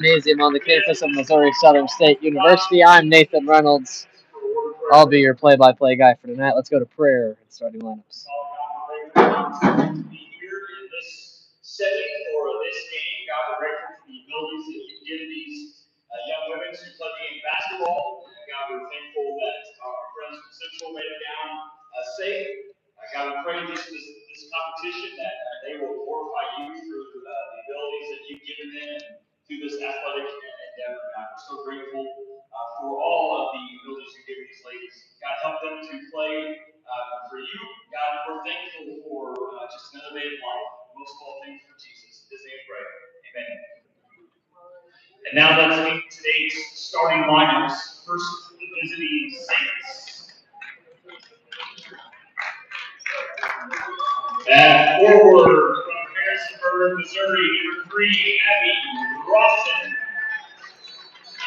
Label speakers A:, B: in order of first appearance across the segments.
A: Gymnasium on the campus of Missouri Southern State University. I'm Nathan Reynolds. I'll be your play-by-play guy for tonight. Let's go to prayer and starting lineups. Here in this setting for this game, God, we're grateful for the abilities that you've given these young women to play the game basketball. God, we're thankful that our friends from Central made it down safe. God, we pray this competition that they will glorify you through the abilities that you've given them through this athletic endeavor. God, we're so grateful for all of the abilities you've given these ladies. God, help them to play for you. God, we're thankful for just another day of life. Most of all, things for Jesus. In His name, pray. Amen. And now let's meet today's starting lineups. First, the visiting Saints. At forward from Harrisonburg, Missouri, number 3, Abby Rawson.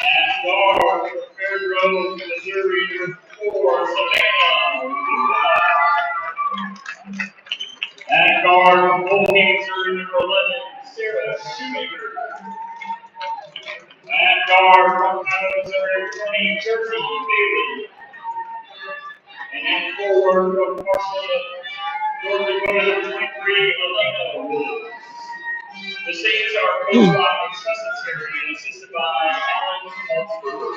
A: At guard from Fair Grove, Missouri, number 4, Savannah Luca. At guard from Bullheim, Missouri, number 11, Sarah Shoemaker. At guard from Conroe, Missouri, 20, Jersey Bailey. And at forward from Marshall, North Dakota, number 23, Elena Woods. The Saints are coached by Trusted Terry and assisted by Alan Holtzberg.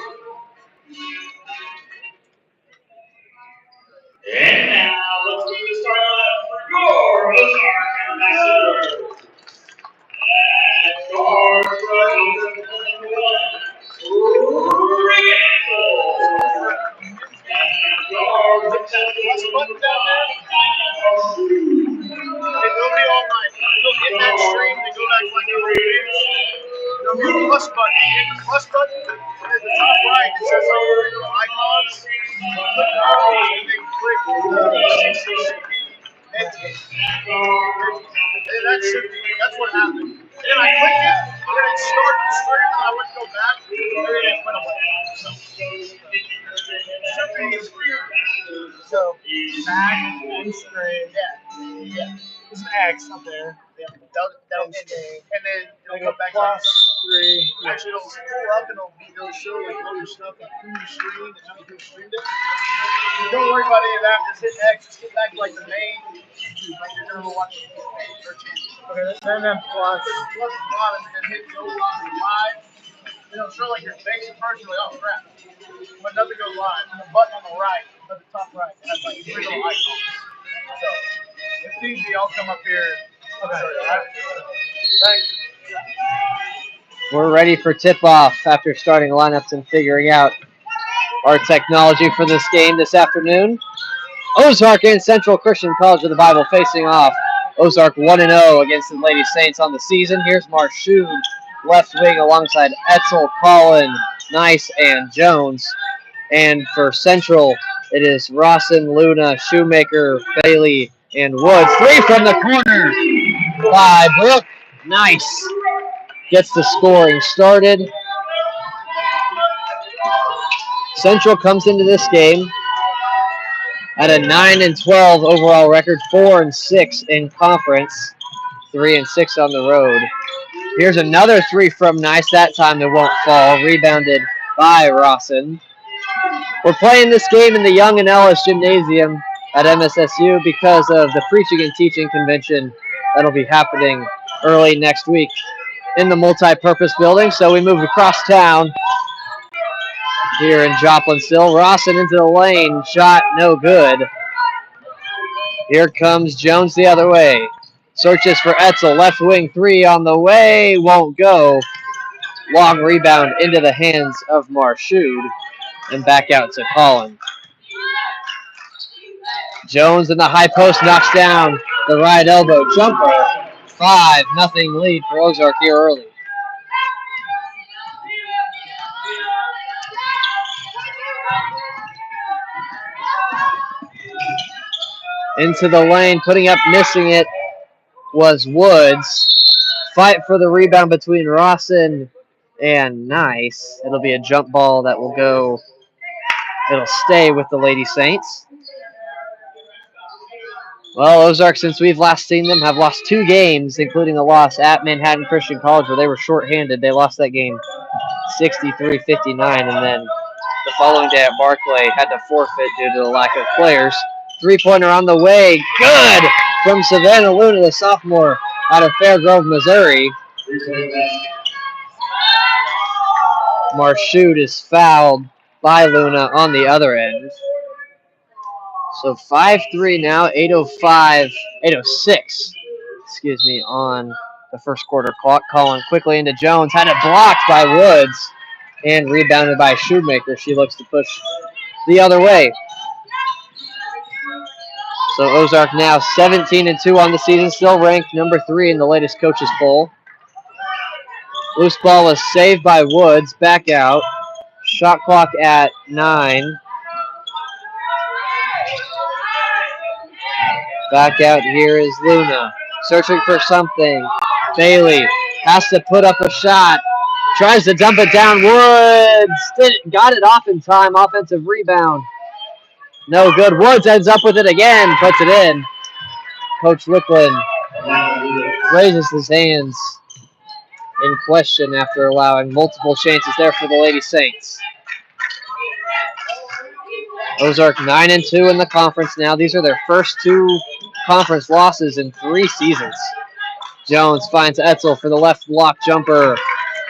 A: And now, let's get the start lineup for your Ozark Ambassador. At guard from number 1, Randall. At guard from number 5,
B: It will be all night. You'll get that stream to go back like a video. You'll hit the plus button. Hit the plus button at the top right. It says all your icons. Click all and then click the CCCP. And that's what happened. And then I clicked it, and then it started the stream, and I went to go back, and then it went away. So, back and stream. Yeah. There's an X up there. Yeah. That'll stay. And then it'll come back plus 3. Actually, it'll pull up and it'll show like all your stuff, like who you streamed and how you streamed it. So don't worry about any of that. Just hit X. Just get back to like the main YouTube, like you're gonna watch the page or channel. Okay, and then plus bottom, and then hit go live. It'll show like your face first. You're like, oh crap. But nothing goes live. And the button on the right, at the top right, has like 3 little icons. So it's easy. I'll come up here. Okay. Thanks.
A: We're ready for tip-off after starting lineups and figuring out our technology for this game this afternoon. Ozark and Central Christian College of the Bible facing off. Ozark 1-0 against the Lady Saints on the season. Here's Marshood, left wing alongside Etzel, Collin, Nice, and Jones. And for Central, it is Rawson, Luna, Shoemaker, Bailey, and Woods. 3 from the corner by Brooke. Nice. Gets the scoring started. Central comes into this game at a 9-12 overall record, 4-6 in conference, 3-6 on the road. Here's another 3 from Nice. That time it won't fall. Rebounded by Rawson. We're playing this game in the Young and Ellis Gymnasium at MSSU because of the Preaching and Teaching Convention that'll be happening early next week in the multi-purpose building. So we moved across town here in Joplin still. Rawson into the lane. Shot no good. Here comes Jones the other way. Searches for Etzel. Left wing 3 on the way. Won't go. Long rebound into the hands of Marshood. And back out to Collin. Jones in the high post knocks down the right elbow jumper. 5-0 lead for Ozark here early. Into the lane, putting up, missing it, was Woods. Fight for the rebound between Rawson and Nice. It'll be a jump ball that will go. It'll stay with the Lady Saints. Well, Ozark, since we've last seen them, have lost 2 games, including a loss at Manhattan Christian College where they were shorthanded. They lost that game 63-59, and then the following day at Barclay had to forfeit due to the lack of players. 3-pointer on the way. Good from Savannah Luna, the sophomore out of Fairgrove, Missouri. Marshoot is fouled by Luna on the other end. So 5-3 now, 8:06, excuse me, on the first quarter clock. Calling quickly into Jones, had it blocked by Woods and rebounded by Shoemaker. She looks to push the other way. So Ozark now 17-2 on the season, still ranked number 3 in the latest coaches poll. Loose ball was saved by Woods, back out. Shot clock at 9. Back out here is Luna, searching for something. Bailey has to put up a shot. Tries to dump it down. Woods got it off in time. Offensive rebound. No good. Woods ends up with it again. Puts it in. Coach Wicklund raises his hands in question after allowing multiple chances there for the Lady Saints. Ozark 9-2 in the conference now. These are their first 2 conference losses in 3 seasons. Jones finds Etzel for the left block jumper.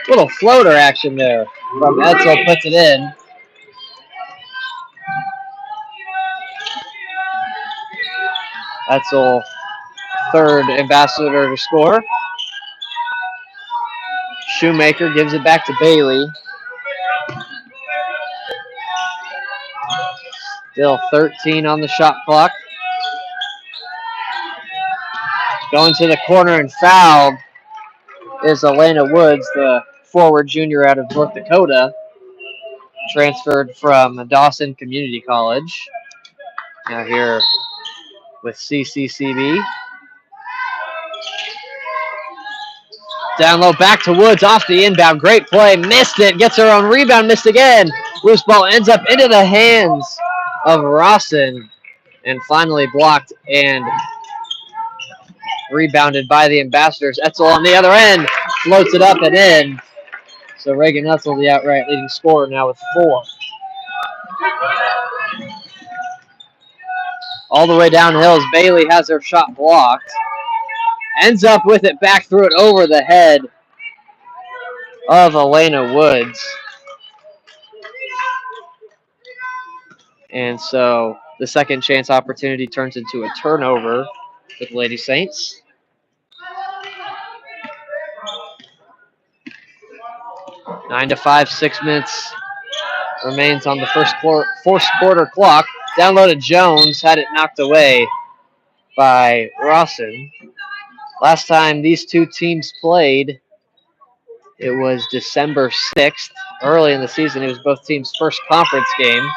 A: Little floater action there from Etzel, puts it in. Etzel, third ambassador to score. Shoemaker gives it back to Bailey. Still 13 on the shot clock. Going to the corner and fouled is Elena Woods, the forward junior out of North Dakota, transferred from Dawson Community College. Now here with CCCB. Down low, back to Woods, off the inbound. Great play, missed it, gets her own rebound, missed again. Loose ball ends up into the hands of Rawson and finally blocked and rebounded by the Ambassadors. Etzel on the other end, floats it up and in. So Reagan Etzel, the outright leading scorer, now with 4. All the way downhill as Bailey has her shot blocked. Ends up with it, back through it over the head of Elena Woods. And so the second chance opportunity turns into a turnover with Lady Saints. Nine to 5, 6 minutes remains on the first quarter clock. Downloaded Jones, had it knocked away by Rawson. Last time these 2 teams played, it was December 6th. Early in the season, it was both teams' first conference game.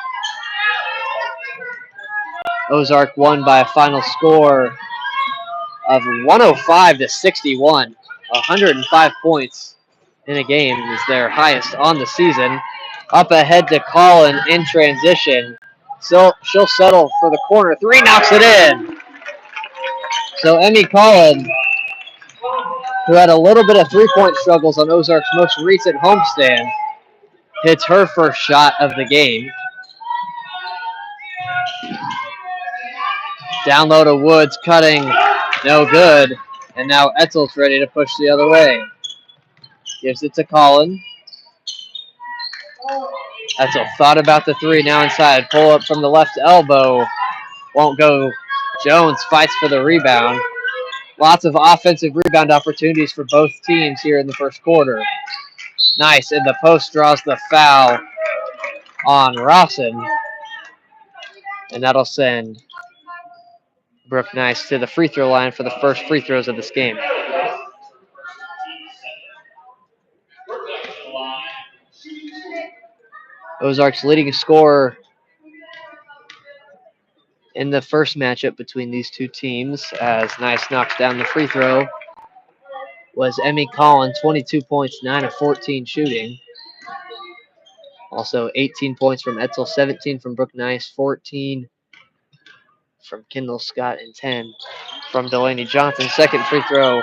A: Ozark won by a final score of 105-61. 105 points in a game is their highest on the season. Up ahead to Collin in transition. So she'll settle for the corner 3, knocks it in. So Emmy Collin, who had a little bit of 3-point struggles on Ozark's most recent homestand, hits her first shot of the game. Down low to Woods, cutting, no good. And now Etzel's ready to push the other way. Gives it to Collin. Etzel thought about the 3, now inside. Pull up from the left elbow. Won't go. Jones fights for the rebound. Lots of offensive rebound opportunities for both teams here in the first quarter. Nice, and the post draws the foul on Rawson. And that'll send Brooke Nice to the free throw line for the first free throws of this game. Ozark's leading scorer in the first matchup between these 2 teams, as Nice knocks down the free throw, was Emmy Collin, 22 points, 9 of 14 shooting. Also 18 points from Etzel, 17 from Brooke Nice, 14 from Kendall Scott and 10 from Delaney Johnson. Second free throw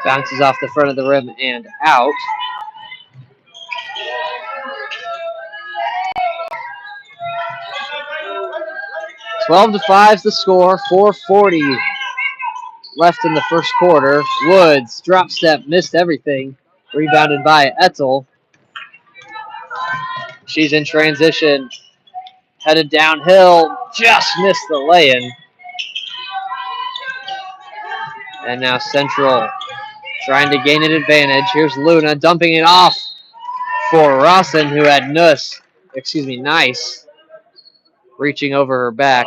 A: bounces off the front of the rim and out. (12 to 5 is the score. 4:40 left in the first quarter. Woods, drop step, missed everything. Rebounded by Etzel. She's in transition. Headed downhill. Just missed the lay-in. And now Central trying to gain an advantage. Here's Luna dumping it off for Rawson, who had Nice reaching over her back.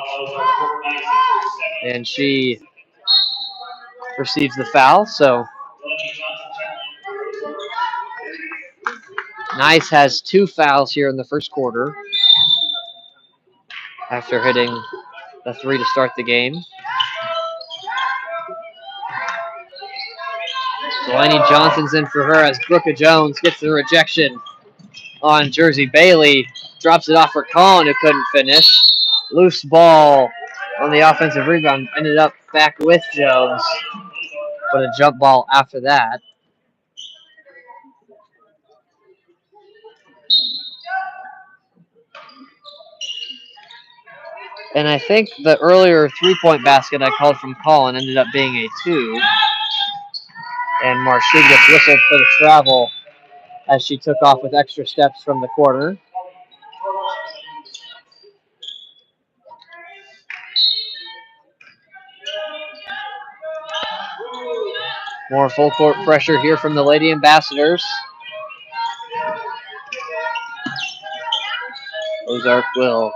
A: And she receives the foul. So Nice has 2 fouls here in the first quarter after hitting the 3 to start the game. Delaney Johnson's in for her as Brooka Jones gets the rejection on Jersey Bailey. Drops it off for Collin, who couldn't finish. Loose ball on the offensive rebound. Ended up back with Jones, but a jump ball after that. And I think the earlier three-point basket I called from Collin ended up being a 2. And Marchand gets whistled for the travel as she took off with extra steps from the corner. More full court pressure here from the Lady Ambassadors. Ozark will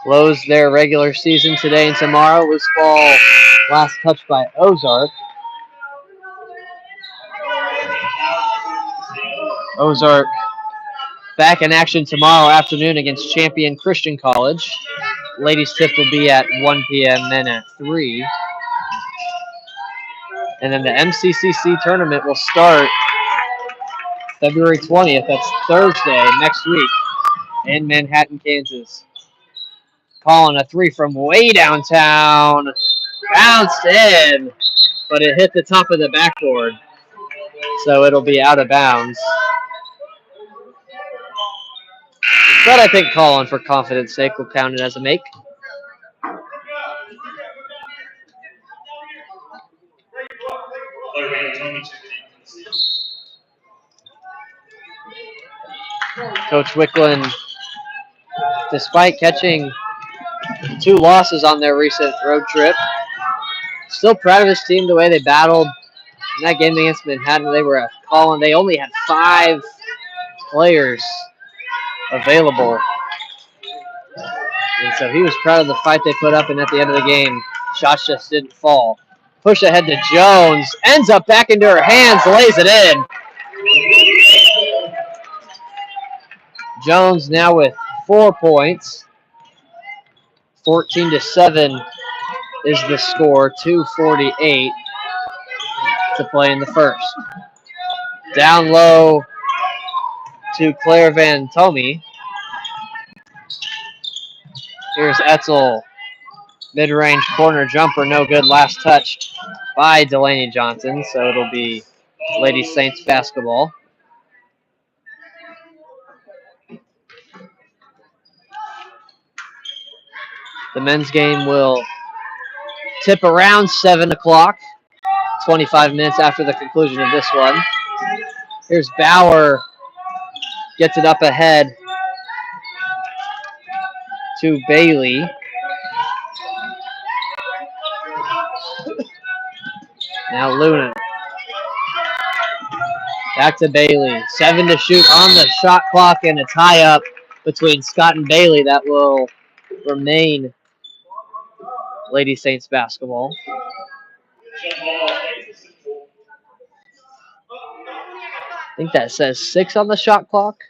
A: close their regular season today and tomorrow. Loose ball last touch by Ozark. Ozark back in action tomorrow afternoon against Champion Christian College. Ladies tip will be at 1 p.m., men at 3. And then the MCCC tournament will start February 20th. That's Thursday next week in Manhattan, Kansas. Calling a 3 from way downtown. Bounced in, but it hit the top of the backboard. So it'll be out of bounds. But I think Colin, for confidence sake, will count it as a make. Coach Wicklund, despite catching 2 losses on their recent road trip, still proud of his team, the way they battled in that game against Manhattan. They were at Colin. They only had 5 players available. And so he was proud of the fight they put up, and at the end of the game, shots just didn't fall. Push ahead to Jones. Ends up back into her hands, lays it in. Jones now with 4 points. 14 to 7 is the score. 2:48 to play in the first. Down low to Claire Van Tomey. Here's Etzel. Mid-range corner jumper, no good. Last touch by Delaney Johnson, so it'll be Lady Saints basketball. The men's game will tip around 7 o'clock, 25 minutes after the conclusion of this one. Here's Bauer, gets it up ahead to Bailey. Now Luna. Back to Bailey. 7 to shoot on the shot clock, and a tie-up between Scott and Bailey that will remain Lady Saints basketball. I think that says 6 on the shot clock.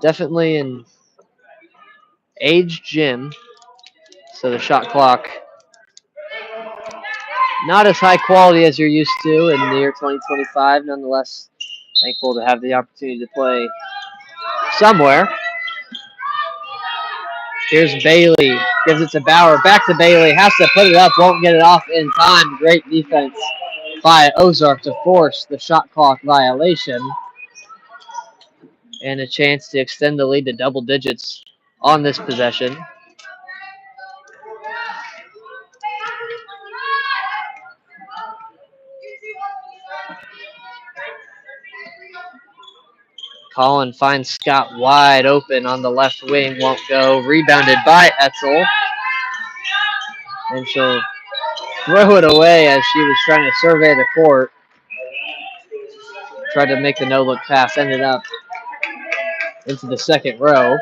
A: Definitely an aged gym, so the shot clock Not as high quality as you're used to in the year 2025. Nonetheless, thankful to have the opportunity to play somewhere. Here's Bailey. Gives it to Bauer. Back to Bailey. Has to put it up. Won't get it off in time. Great defense by Ozark to force the shot clock violation. And a chance to extend the lead to double digits on this possession. Colin finds Scott wide open on the left wing. Won't go. Rebounded by Etzel. And she'll throw it away as she was trying to survey the court. Tried to make the no-look pass. Ended up into the second row.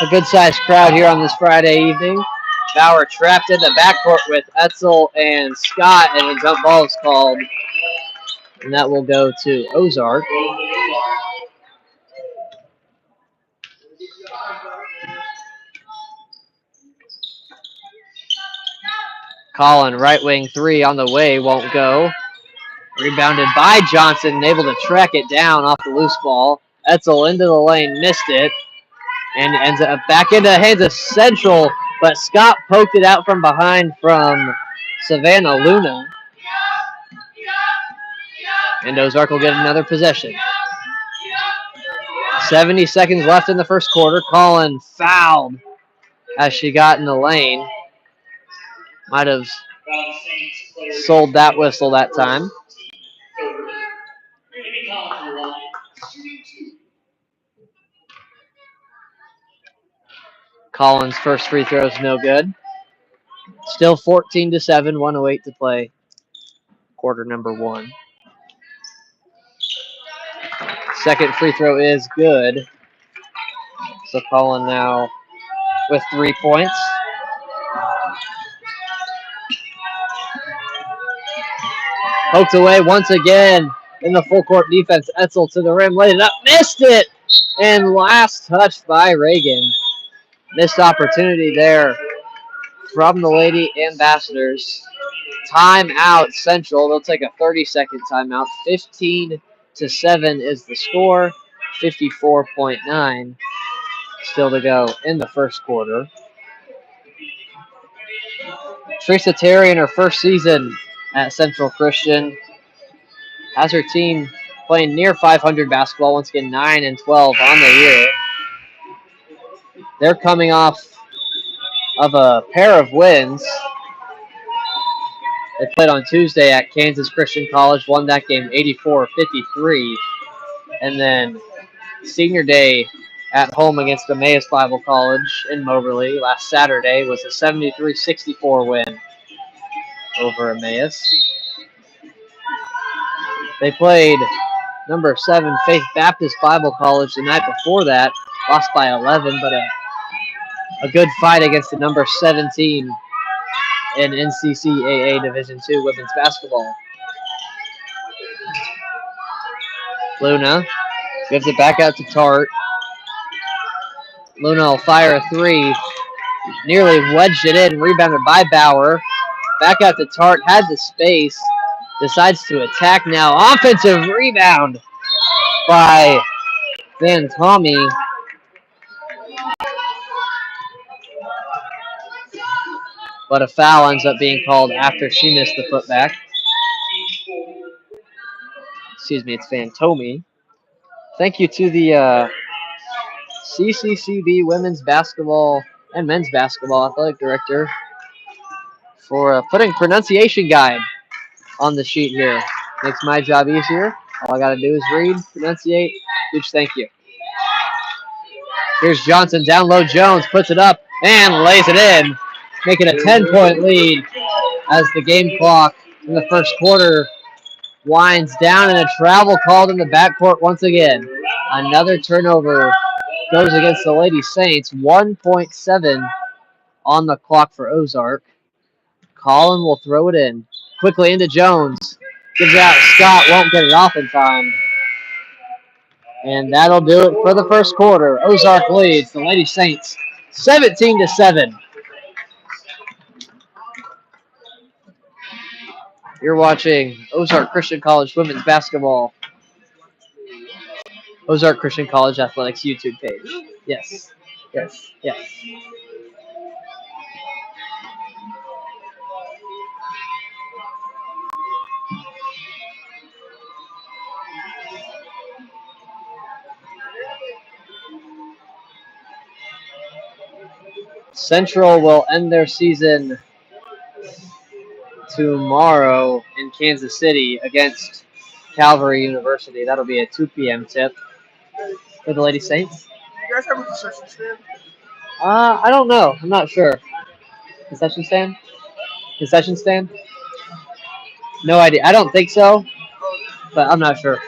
A: A good-sized crowd here on this Friday evening. Bauer trapped in the backcourt with Etzel and Scott, and a jump ball is called. And that will go to Ozark. Colin, right wing three on the way, won't go. Rebounded by Johnson, able to track it down off the loose ball. Etzel into the lane, missed it, and ends up back into the hands of Central, but Scott poked it out from behind from Savannah Luna. And Ozark will get another possession. 70 seconds left in the first quarter. Colin fouled as she got in the lane. Might have sold that whistle that time. Colin's first free throw is no good. Still 14-7, 1:08 to play. Quarter number one. Second free throw is good. So Colin now with 3 points. Poked away once again in the full court defense. Etzel to the rim, laid it up, missed it! And last touched by Reagan. Missed opportunity there from the Lady Ambassadors. Timeout Central. They'll take a 30-second timeout. 15-7 is the score. 54.9 still to go in the first quarter. Teresa Terry in her first season at Central Christian has her team playing near 500 basketball. Once again, 9-12 on the year. They're coming off of a pair of wins. They played on Tuesday at Kansas Christian College, won that game 84-53. And then senior day at home against Emmaus Bible College in Moberly last Saturday was a 73-64 win over Emmaus. They played number 7 Faith Baptist Bible College the night before that, lost by 11, but a good fight against the number 17 in NCCAA Division II women's basketball. Luna gives it back out to Tart. Luna will fire a three. Nearly wedged it in, rebounded by Bauer. Back out to Tart, had the space. Decides to attack now. Offensive rebound by Van Tommy. But a foul ends up being called after she missed the putback. Excuse me, it's Van Tommy. Thank you to the CCCB women's basketball and men's basketball athletic director for putting pronunciation guide on the sheet here. Makes my job easier. All I got to do is read, pronunciate. Huge thank you. Here's Johnson, down low. Jones puts it up and lays it in, making a 10-point lead as the game clock in the first quarter winds down, and a travel called in the backcourt once again. Another turnover goes against the Lady Saints. 1.7 on the clock for Ozark. Colin will throw it in. Quickly into Jones. Gives it out. Scott won't get it off in time. And that'll do it for the first quarter. Ozark leads the Lady Saints 17-7. You're watching Ozark Christian College women's basketball. Ozark Christian College Athletics YouTube page. Yes. Yes. Yes. Central will end their season tomorrow in Kansas City against Calvary University. That'll be a 2 p.m. tip for the Lady Saints.
B: You guys have a concession stand?
A: I don't know. I'm not sure. Concession stand? Concession stand? No idea. I don't think so, but I'm not sure.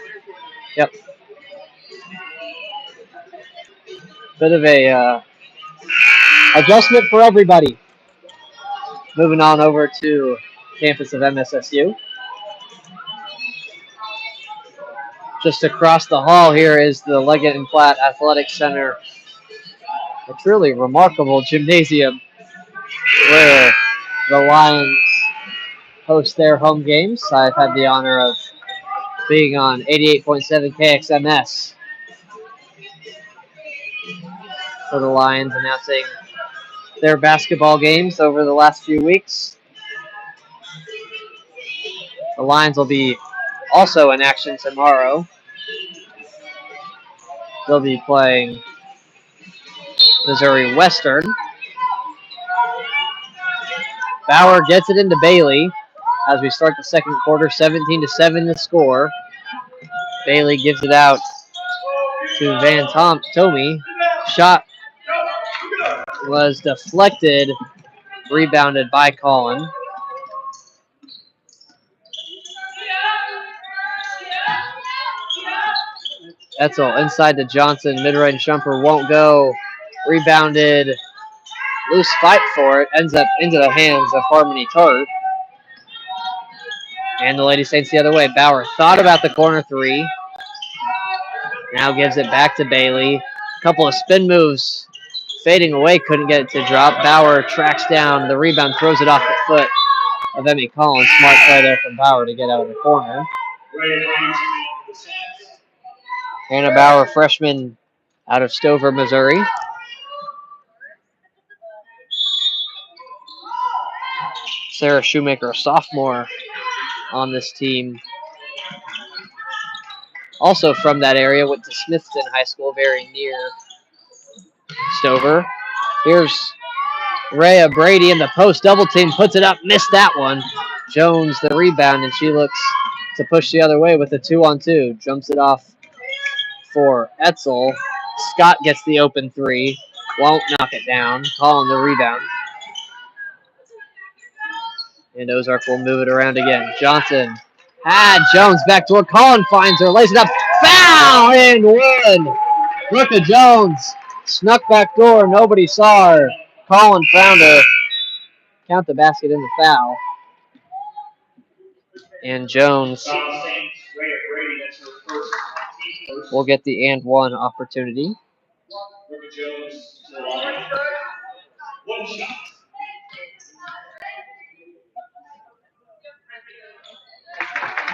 A: Yep. Bit of a adjustment for everybody. Moving on over to campus of MSSU. Just across the hall here is the Leggett and Platt Athletic Center. A truly remarkable gymnasium where the Lions host their home games. I've had the honor of being on 88.7 KXMS for the Lions, announcing their basketball games over the last few weeks. The Lions will be also in action tomorrow. They'll be playing Missouri Western. Bauer gets it into Bailey as we start the second quarter. 17-7 the score. Bailey gives it out to Van Tomey. Shot was deflected, rebounded by Collin. Etzel inside to Johnson. Mid-range jumper won't go. Rebounded. Loose fight for it. Ends up into the hands of Harmony Tart. And the Lady Saints the other way. Bauer thought about the corner three. Now gives it back to Bailey. Couple of spin moves. Fading away. Couldn't get it to drop. Bauer tracks down the rebound. Throws it off the foot of Emmy Collins. Smart play there from Bauer to get out of the corner. Hannah Bauer, freshman out of Stover, Missouri. Sarah Shoemaker, a sophomore on this team. Also from that area, went to Smithton High School, very near Stover. Here's Rhea Brady in the post. Double team, puts it up, missed that one. Jones the rebound, and she looks to push the other way with a 2-on-2. Jumps it off for Etzel. Scott gets the open three. Won't knock it down. Collin the rebound. And Ozark will move it around again. Johnson had Jones backdoor. Collin finds her. Lays it up. Foul and one. Brooke Jones snuck back door. Nobody saw her. Collin found her. Count the basket in the foul. And Jones will get the and one opportunity.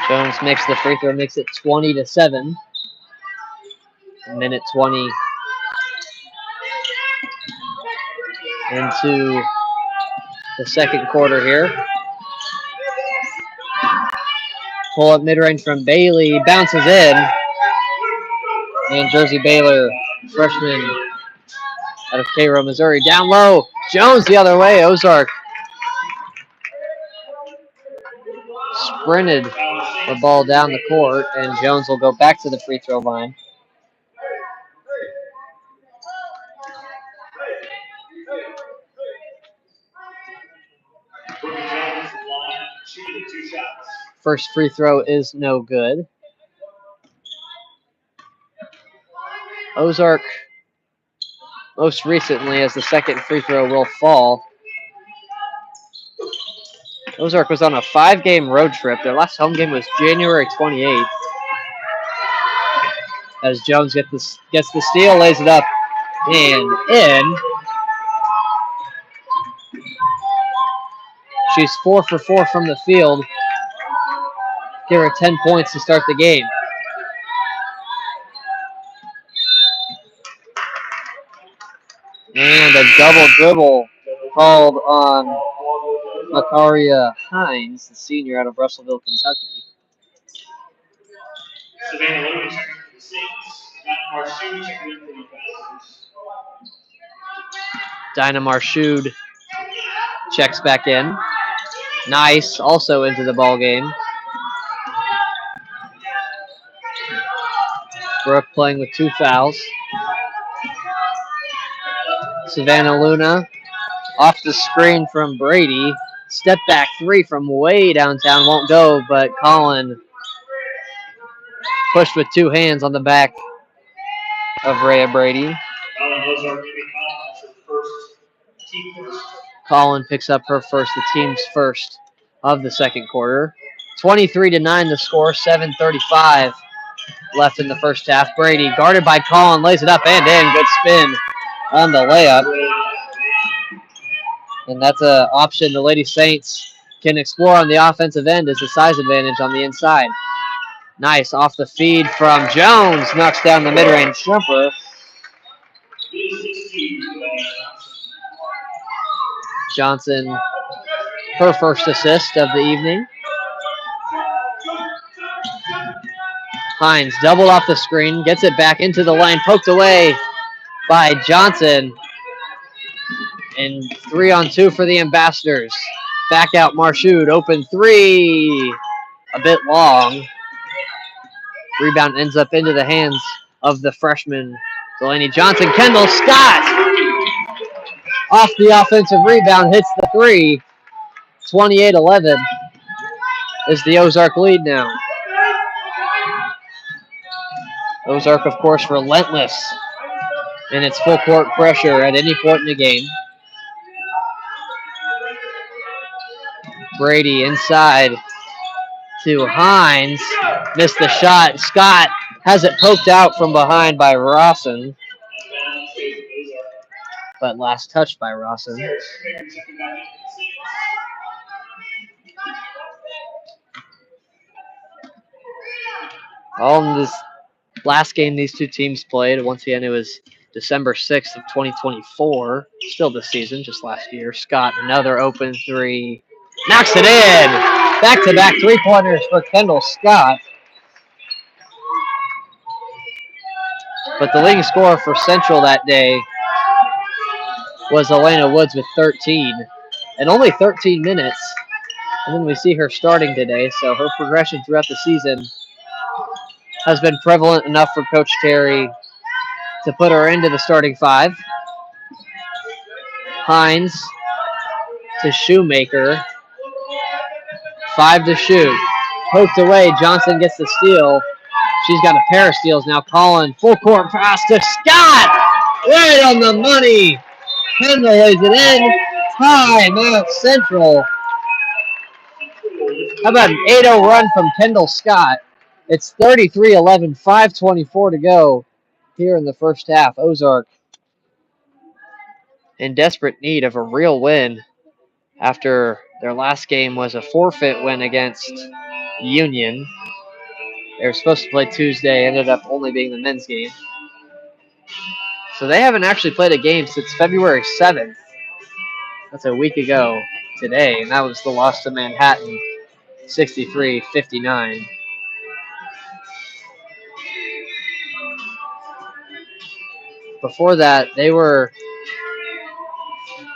A: Jones makes the free throw, makes it 20-7. Minute 20 into the second quarter here. Pull up mid-range from Bailey, bounces in. And Jersey Baylor, freshman out of Cairo, Missouri, down low. Jones the other way. Ozark sprinted the ball down the court, and Jones will go back to the free throw line. First free throw is no good. Ozark, most recently, as the second free throw will fall. Ozark was on a 5-game road trip. Their last home game was January 28th. As Jones gets the steal, lays it up and in. She's 4 for 4 from the field. Give her 10 points to start the game. And a double dribble called on Makaria Hines, the senior out of Russellville, Kentucky.
B: Savannah Lewis checking for the Saints. Matt Marshoon checking in for the Ambassadors.
A: Dinah Marshood checks back in. Nice, also into the ball game. Brooke playing with 2 fouls. Savannah Luna off the screen from Brady. Step back 3 from way downtown. Won't go, but Colin pushed with 2 hands on the back of Rhea Brady.
B: Ozark maybe Collins her first, team first.
A: Colin picks up her first, the team's first of the second quarter. 23-9 the score, 7:35 left in the first half. Brady guarded by Colin, lays it up and in. Good spin on the layup. And that's an option the Lady Saints can explore on the offensive end as a size advantage on the inside. Nice off the feed from Jones. Knocks down the mid-range jumper. Johnson, her first assist of the evening. Hines doubled off the screen, gets it back into the lane, poked away by Johnson. And 3-on-2 for the Ambassadors. Back out Marshood, open 3. A bit long. Rebound ends up into the hands of the freshman, Delaney Johnson. Kendall Scott off the offensive rebound, hits the 3. 28-11 is the Ozark lead now. Ozark, of course, relentless in its full court pressure at any point in the game. Brady inside to Hines. Missed the shot. Scott has it poked out from behind by Rawson, but last touched by Rawson. All in this last game these two teams played, once again, it was December 6th of 2024. Still this season, just last year. Scott, another open 3. Knocks it in. Back-to-back 3-pointers for Kendall Scott. But the leading scorer for Central that day was Elena Woods with 13. And only 13 minutes. And then we see her starting today, so her progression throughout the season has been prevalent enough for Coach Terry to put her into the starting 5. Hines to Shoemaker. 5 to shoot. Poked away. Johnson gets the steal. She's got a pair of steals now. Colin, full court pass to Scott. Right on the money. Kendall lays it in. Timeout Central. How about an 8-0 run from Kendall Scott? It's 33-11, 5:24 to go here in the first half. Ozark in desperate need of a real win after their last game was a forfeit win against Union. They were supposed to play Tuesday, ended up only being the men's game. So they haven't actually played a game since February 7th. That's a week ago today, and that was the loss to Manhattan, 63-59. Before that, they were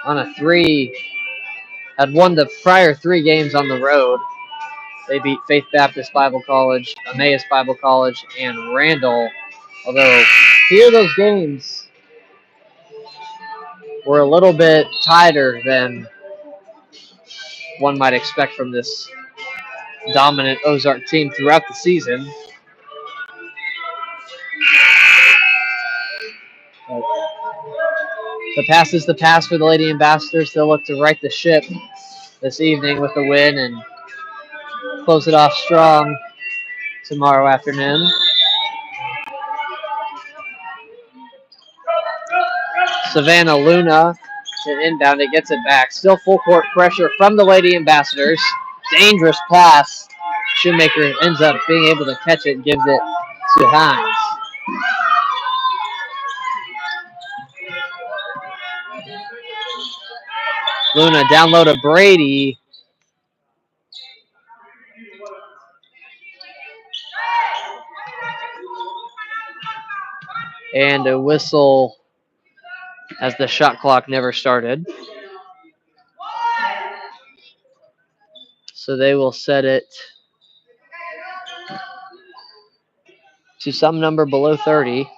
A: on a 3, had won the prior 3 games on the road. They beat Faith Baptist Bible College, Emmaus Bible College, and Randall. Although, few of those games were a little bit tighter than one might expect from this dominant Ozark team throughout the season. The pass is the pass for the Lady Ambassadors. They'll look to right the ship this evening with a win and close it off strong tomorrow afternoon. Savannah Luna to inbound. It gets it back. Still full court pressure from the Lady Ambassadors. Dangerous pass. Shoemaker ends up being able to catch it and gives it to Hines. Luna down low to Brady. And a whistle as the shot clock never started. So they will set it to some number below 30.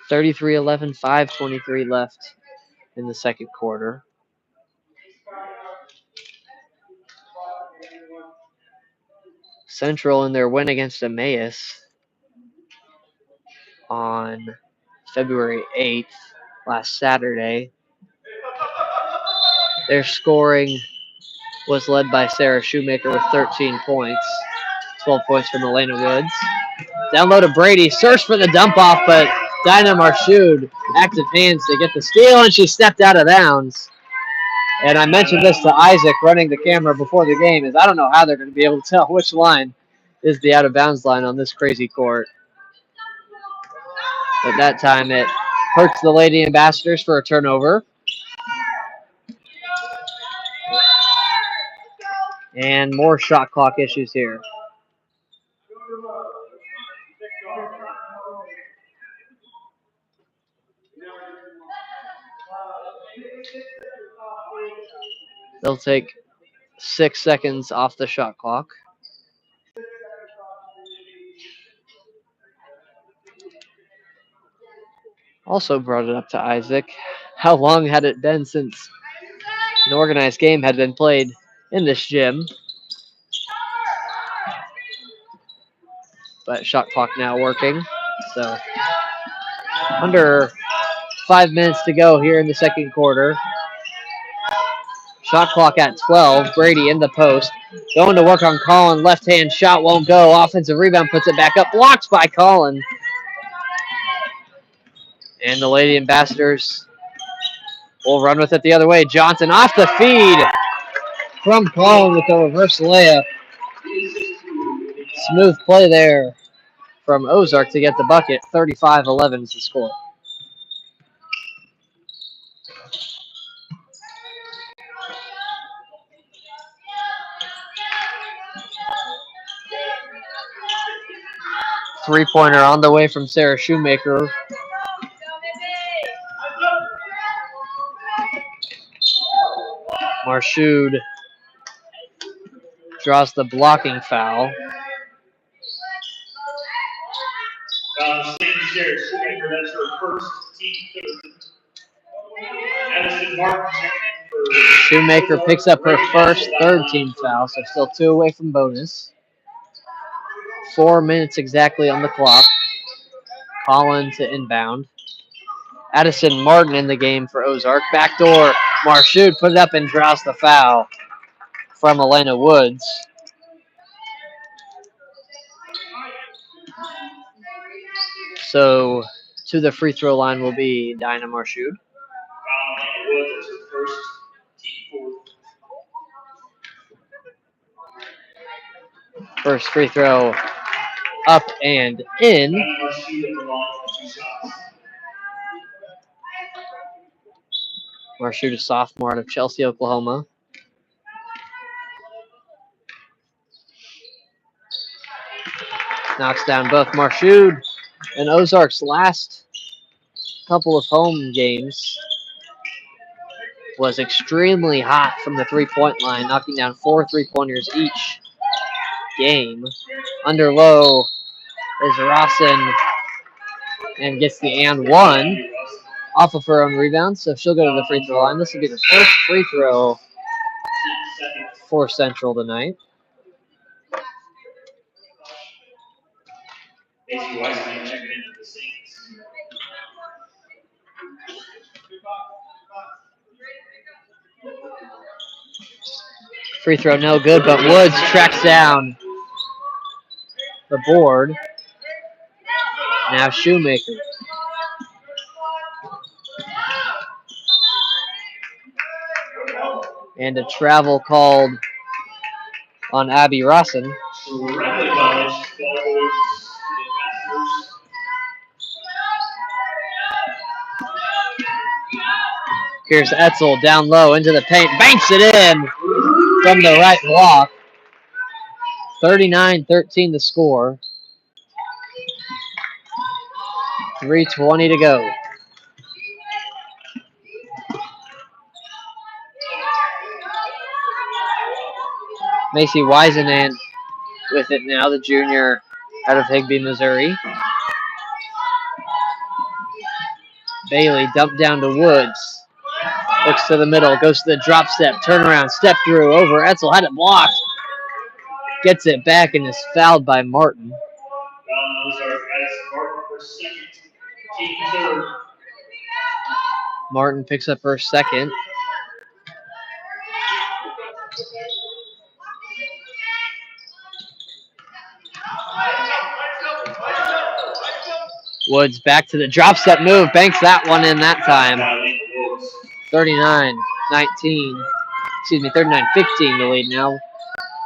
A: (33-11), 5:23 left in the second quarter. Central in their win against Emmaus on February 8th, last Saturday. Their scoring was led by Sarah Shoemaker with 13 points. 12 points from Elena Woods. Down low to Brady. Search for the dump off, but Dinah Marchud, active hands to get the steal, and she stepped out of bounds. And I mentioned this to Isaac running the camera before the game, is I don't know how they're going to be able to tell which line is the out of bounds line on this crazy court. But that time it hurts the Lady Ambassadors for a turnover. And more shot clock issues here. They'll take 6 seconds off the shot clock. Also brought it up to Isaac. How long had it been since an organized game had been played in this gym? But shot clock now working. So under 5 minutes to go here in the second quarter. Shot clock at 12. Brady in the post. Going to work on Collin. Left hand shot won't go. Offensive rebound puts it back up. Blocked by Collin. And the Lady Ambassadors will run with it the other way. Johnson off the feed from Collin with a reverse layup. Smooth play there from Ozark to get the bucket. 35-11 is the score. Three-pointer on the way from Sarah Shoemaker. Marchud draws the blocking foul.
B: Sarah Shoemaker, that's her first team third. Addison Martin for
A: Shoemaker picks up her first third-team foul, so still 2 away from bonus. 4 minutes exactly on the clock. Collin to inbound. Addison Martin in the game for Ozark. Backdoor. Marchud put it up and draws the foul from Elena Woods. So to the free throw line will be Dinah Marchud.
B: Woods her first team fourth.
A: First free throw up and in. Marchud, a sophomore out of Chelsea, Oklahoma. Knocks down both. Marchud and Ozark's last couple of home games was extremely hot from the three-point line, knocking down 4 3-pointers each game. Under low is Rawson and gets the and one off of her own rebound, so she'll go to the free throw line. This will be the first free throw for Central tonight. Free throw no good, but Woods tracks down the board. Now Shoemaker. And a travel called on Abby Rossin. Here's Etzel down low into the paint. Banks it in from the right block. 39-13 the score. 3:20 to go. Macy Weisenan with it now, the junior out of Higbee, Missouri. Bailey dumped down to Woods. Looks to the middle, goes to the drop step, turnaround, step through, over Etzel, had it blocked. Gets it back and is fouled by Martin. Martin picks up her second. Woods back to the drop step move, banks that one in that time. 39-19. Excuse me, 39-15 the lead now.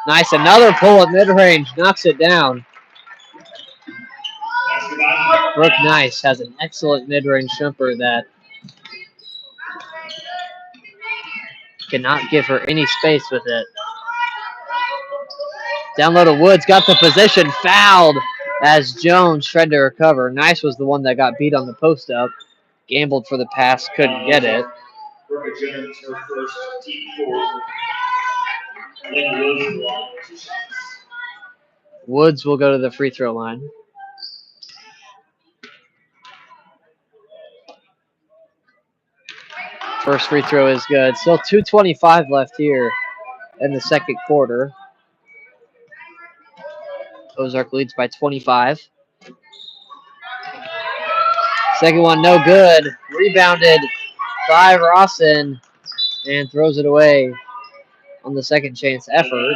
A: Nice, another pull at mid-range, knocks it down. Brooke Nice has an excellent mid-range jumper that cannot give her any space with it. Down low to Woods, got the position, fouled as Jones tried to recover. Nice was the one that got beat on the post up. Gambled for the pass, couldn't get it. Woods will go to the free throw line. First free throw is good. Still 2:25 left here in the second quarter. Ozark leads by 25. Second one, no good. Rebounded by Rawson and throws it away on the second chance effort.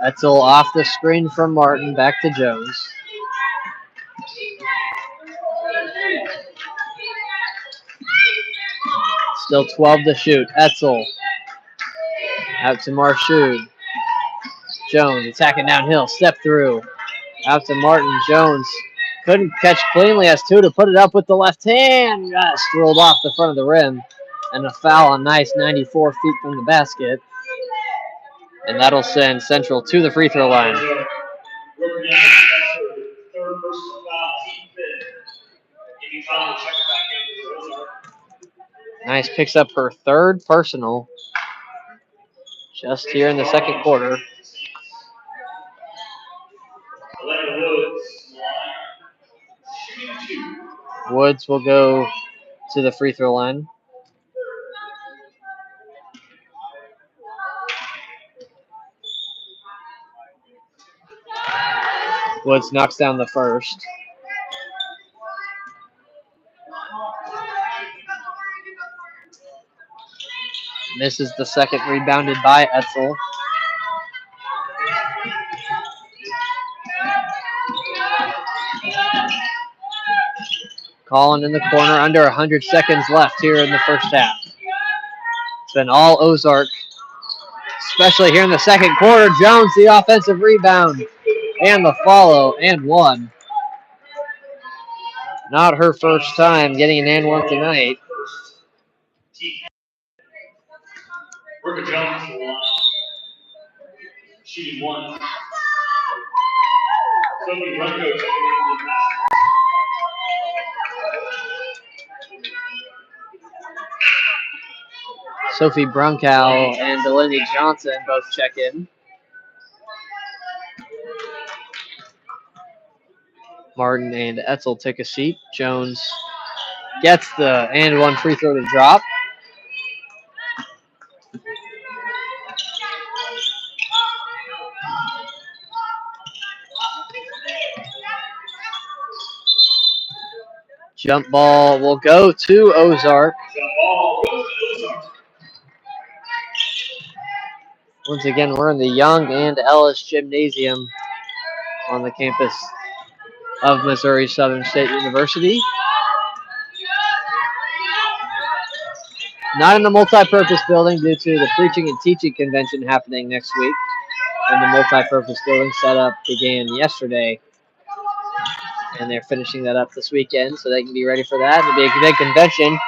A: Etzel off the screen from Martin, back to Jones. Still 12 to shoot. Etzel out to Marshood. Jones attacking downhill, step through. Out to Martin. Jones couldn't catch cleanly as two to put it up with the left hand. Just rolled off the front of the rim. And a foul on Nice, 94 feet from the basket. And that'll send Central to the free throw line. Nice picks up her third personal just here in the second quarter. Woods will go to the free throw line. Woods knocks down the first. Misses the second, rebounded by Etzel. Collin in the corner, under 100 seconds left here in the first half. It's been all Ozark, especially here in the second quarter. Jones, the offensive rebound, and the follow, and one. Not her first time getting an and one tonight. Shooting one. Sophie Brunkow and Delaney Johnson both check in. Martin and Etzel take a seat. Jones gets the and one free throw to drop. Jump ball will go to Ozark. Once again, we're in the Young and Ellis Gymnasium on the campus of Missouri Southern State University. Not in the multi-purpose building due to the preaching and teaching convention happening next week. And the multi-purpose building setup began yesterday. And they're finishing that up this weekend so they can be ready for that. It'll be a big convention.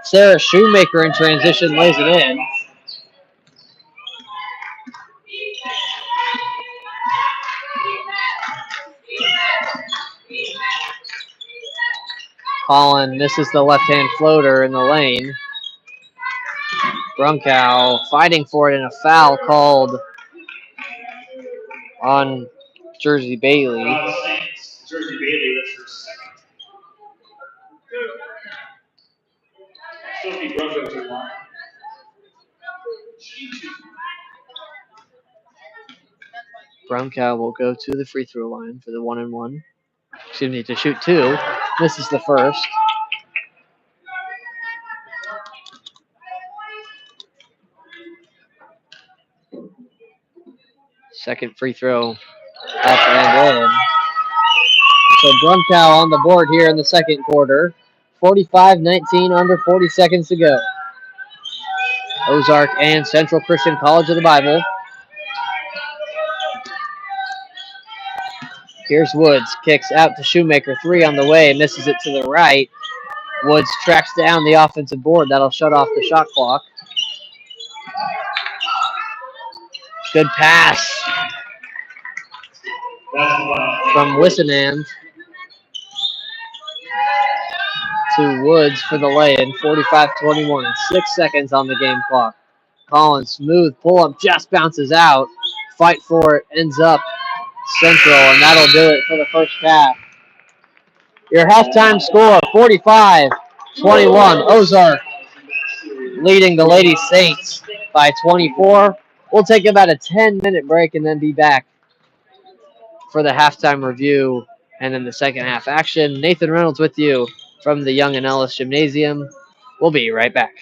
A: Sarah Shoemaker in transition lays it in. Collin misses the left-hand floater in the lane. Brunkow fighting for it, and a foul called on Jersey Bailey.
B: Jersey Bailey, that's her second. Sophie Brunkow to the line.
A: Brunkow will go to the free throw line for the 1-and-1. Excuse me, to shoot two. This is the first. Second free throw up and in. So Brunkow on the board here in the second quarter. 45-19, under 40 seconds to go. Ozark and Central Christian College of the Bible. Here's Woods. Kicks out to Shoemaker. Three on the way. Misses it to the right. Woods tracks down the offensive board. That'll shut off the shot clock. Good pass from Wissenand to Woods for the lay-in. 45-21. 6 seconds on the game clock. Collins, smooth pull-up, just bounces out. Fight for it, ends up Central, and that'll do it for the first half. Your halftime score, 45-21. Ozark leading the Lady Saints by 24. We'll take about a 10-minute break and then be back for the halftime review and then the second half action. Nathan Reynolds with you from the Young and Ellis Gymnasium. We'll be right back.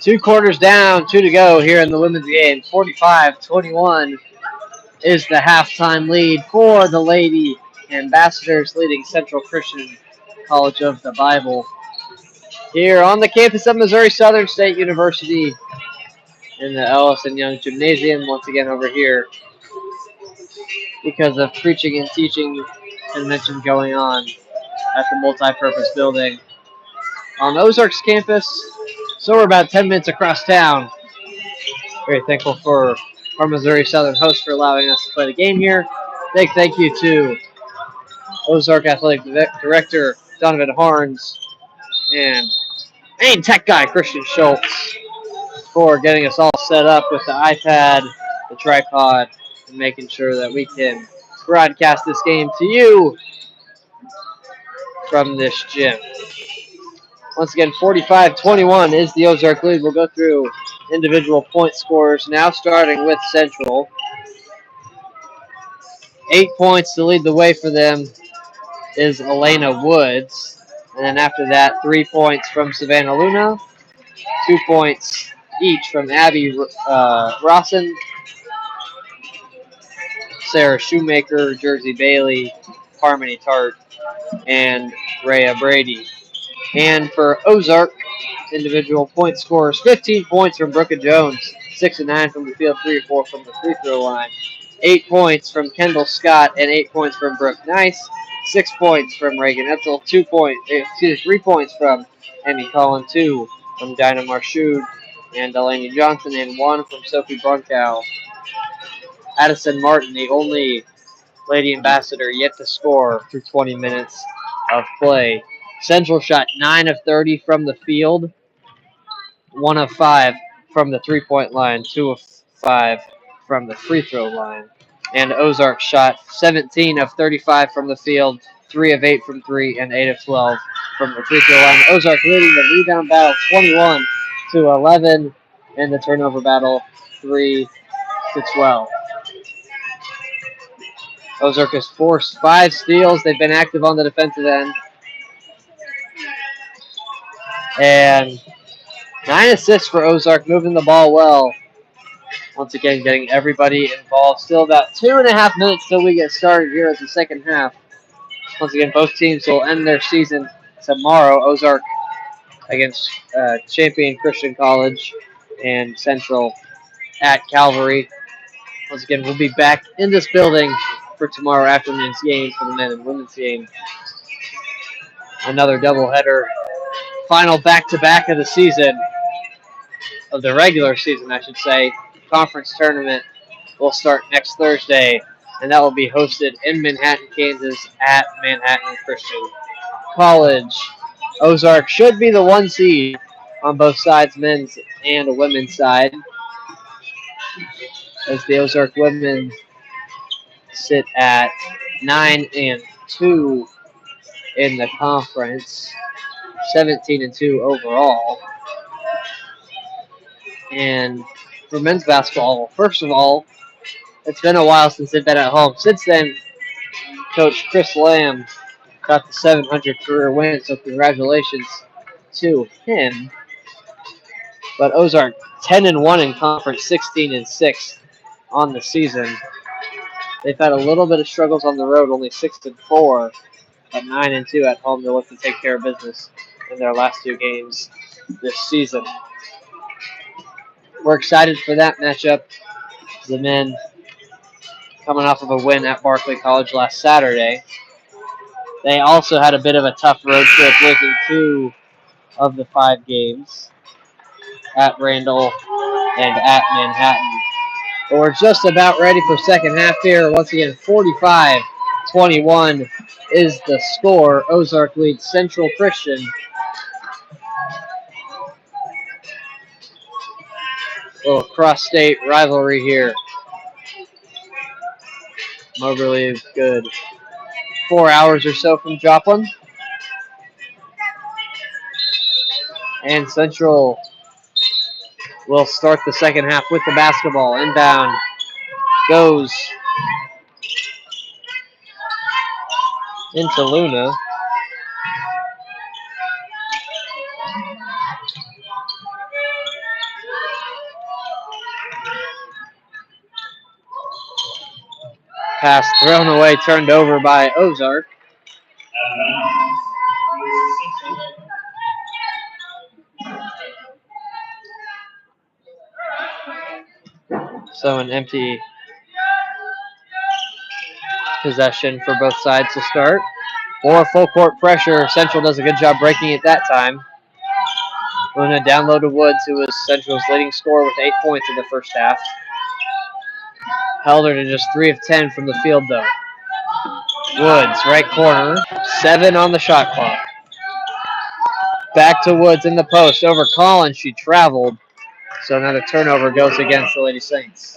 A: 2 quarters down, 2 to go here in the women's game. 45-21 is the halftime lead for the Lady Ambassadors, leading Central Christian College of the Bible. Here on the campus of Missouri Southern State University in the Ellison Young Gymnasium, once again over here because of preaching and teaching convention going on at the multi-purpose building on Ozark's campus. So we're about 10 minutes across town. Very thankful for our Missouri Southern host for allowing us to play the game here. Big thank you to Ozark Athletic Director Donovan Harns and main tech guy Christian Schultz for getting us all set up with the iPad, the tripod, and making sure that we can broadcast this game to you from this gym. Once again, 45-21 is the Ozark lead. We'll go through individual point scores now, starting with Central. 8 points to lead the way for them is Elena Woods. And then after that, 3 points from Savannah Luna, 2 points each from Abby Rawson, Sarah Shoemaker, Jersey Bailey, Harmony Tart, and Rhea Brady. And for Ozark, individual point scores, 15 points from Brooke Jones, 6 and 9 from the field, 3 or 4 from the free throw line. 8 points from Kendall Scott and 8 points from Brooke Nice. 6 points from Reagan Etzel, 3 points from Emmy Collin, 2 from Dinah Marchud and Delaney Johnson, and 1 from Sophie Brunkow. Addison Martin, the only Lady Ambassador yet to score through 20 minutes of play. Central shot 9 of 30 from the field, 1 of 5 from the 3-point line, 2 of 5 from the free throw line. And Ozark shot 17 of 35 from the field, 3 of 8 from 3, and 8 of 12 from the free throw line. Ozark leading the rebound battle 21-11, and the turnover battle 3-12. Ozark has forced 5 steals. They've been active on the defensive end. And 9 assists for Ozark, moving the ball well. Once again, getting everybody involved. Still about 2.5 minutes till we get started here at the second half. Once again, both teams will end their season tomorrow. Ozark against champion Christian College and Central at Calvary. Once again, we'll be back in this building for tomorrow afternoon's game for the men and women's game. Another doubleheader. Final back-to-back of the season, of the regular season, I should say. Conference tournament will start next Thursday, and that will be hosted in Manhattan, Kansas at Manhattan Christian College. Ozark should be the 1 seed on both sides, men's and women's side, as the Ozark women sit at 9-2 in the conference, 17-2 overall. And for men's basketball, first of all, it's been a while since they've been at home. Since then, Coach Chris Lamb got the 700 career win, so congratulations to him. But Ozark 10-1 in conference, 16-6 on the season. They've had a little bit of struggles on the road, only 6-4, but 9-2 at home. They'll look to take care of business in their last 2 games this season. We're excited for that matchup. The men coming off of a win at Barclay College last Saturday. They also had a bit of a tough road trip, losing 2 of the 5 games at Randall and at Manhattan. But we're just about ready for second half here. Once again, 45-21 is the score. Ozark leads Central Christian. Little cross-state rivalry here. Moberly is good. 4 hours or so from Joplin. And Central will start the second half with the basketball. Inbound goes into Luna. Pass thrown away, turned over by Ozark. So an empty possession for both sides to start. Or full court pressure. Central does a good job breaking it that time. Luna down low to Woods, who was Central's leading scorer with 8 points in the first half. Held her to just 3 of 10 from the field, though. Woods, right corner. 7 on the shot clock. Back to Woods in the post. Over Collins. She traveled. So another turnover goes against the Lady Saints.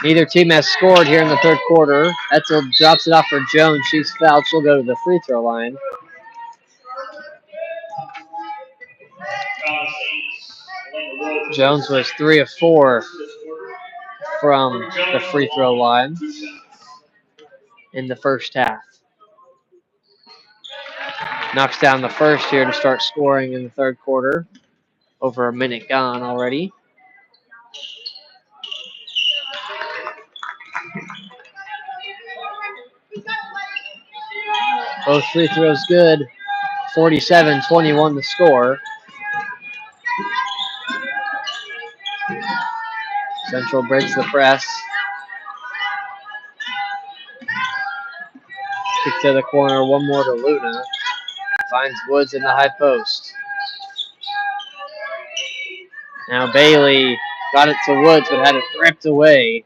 A: Neither team has scored here in the third quarter. Etzel drops it off for Jones. She's fouled. She'll go to the free throw line. Jones was 3 of 4 from the free throw line in the first half. Knocks down the first here to start scoring in the third quarter. Over a minute gone already. Both free throws good. 47-21 the score. Central breaks the press. Kick to the corner, one more to Luna. Finds Woods in the high post. Now Bailey got it to Woods, but had it ripped away.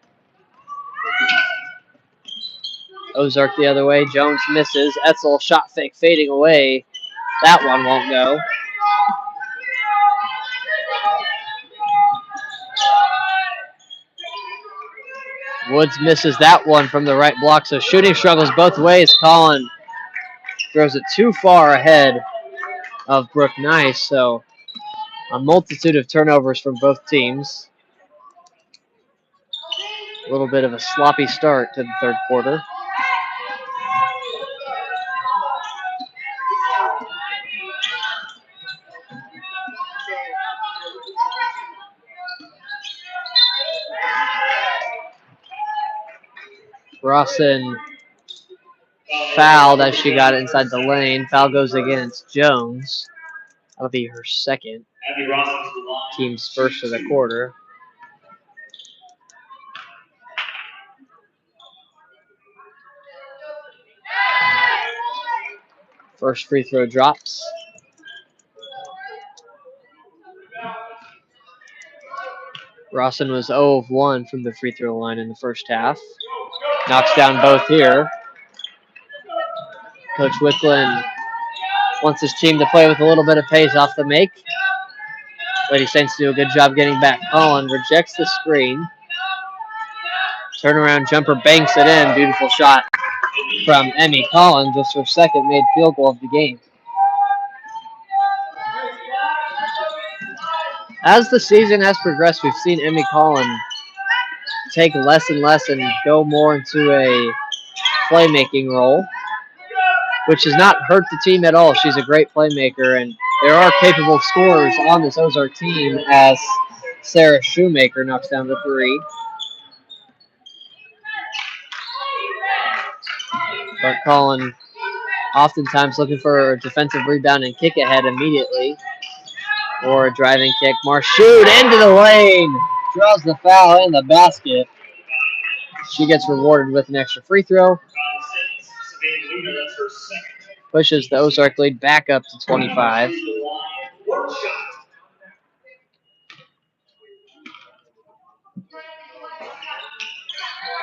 A: Ozark the other way. Jones misses. Etzel shot fake fading away. That one won't go. Woods misses that one from the right block, so shooting struggles both ways. Collin throws it too far ahead of Brooke Nice, so a multitude of turnovers from both teams. A little bit of a sloppy start to the third quarter. Rawson fouled as she got inside the lane. Foul goes against Jones. That'll be her second. Team's first of the quarter. First free throw drops. Rawson was 0 of 1 from the free throw line in the first half. Knocks down both here. Coach Wicklund wants his team to play with a little bit of pace off the make. Lady Saints do a good job getting back. Collin rejects the screen. Turnaround jumper banks it in. Beautiful shot from Emmy Collin, just her second made field goal of the game. As the season has progressed, we've seen Emmy Collin take less and less and go more into a playmaking role, which has not hurt the team at all. She's a great playmaker, and there are capable scorers on this Ozark team as Sarah Shoemaker knocks down the three. But Collin oftentimes looking for a defensive rebound and kick ahead immediately. Or a driving kick. Marshoot into the lane. Draws the foul in the basket. She gets rewarded with an extra free throw. Pushes the Ozark lead back up to 25.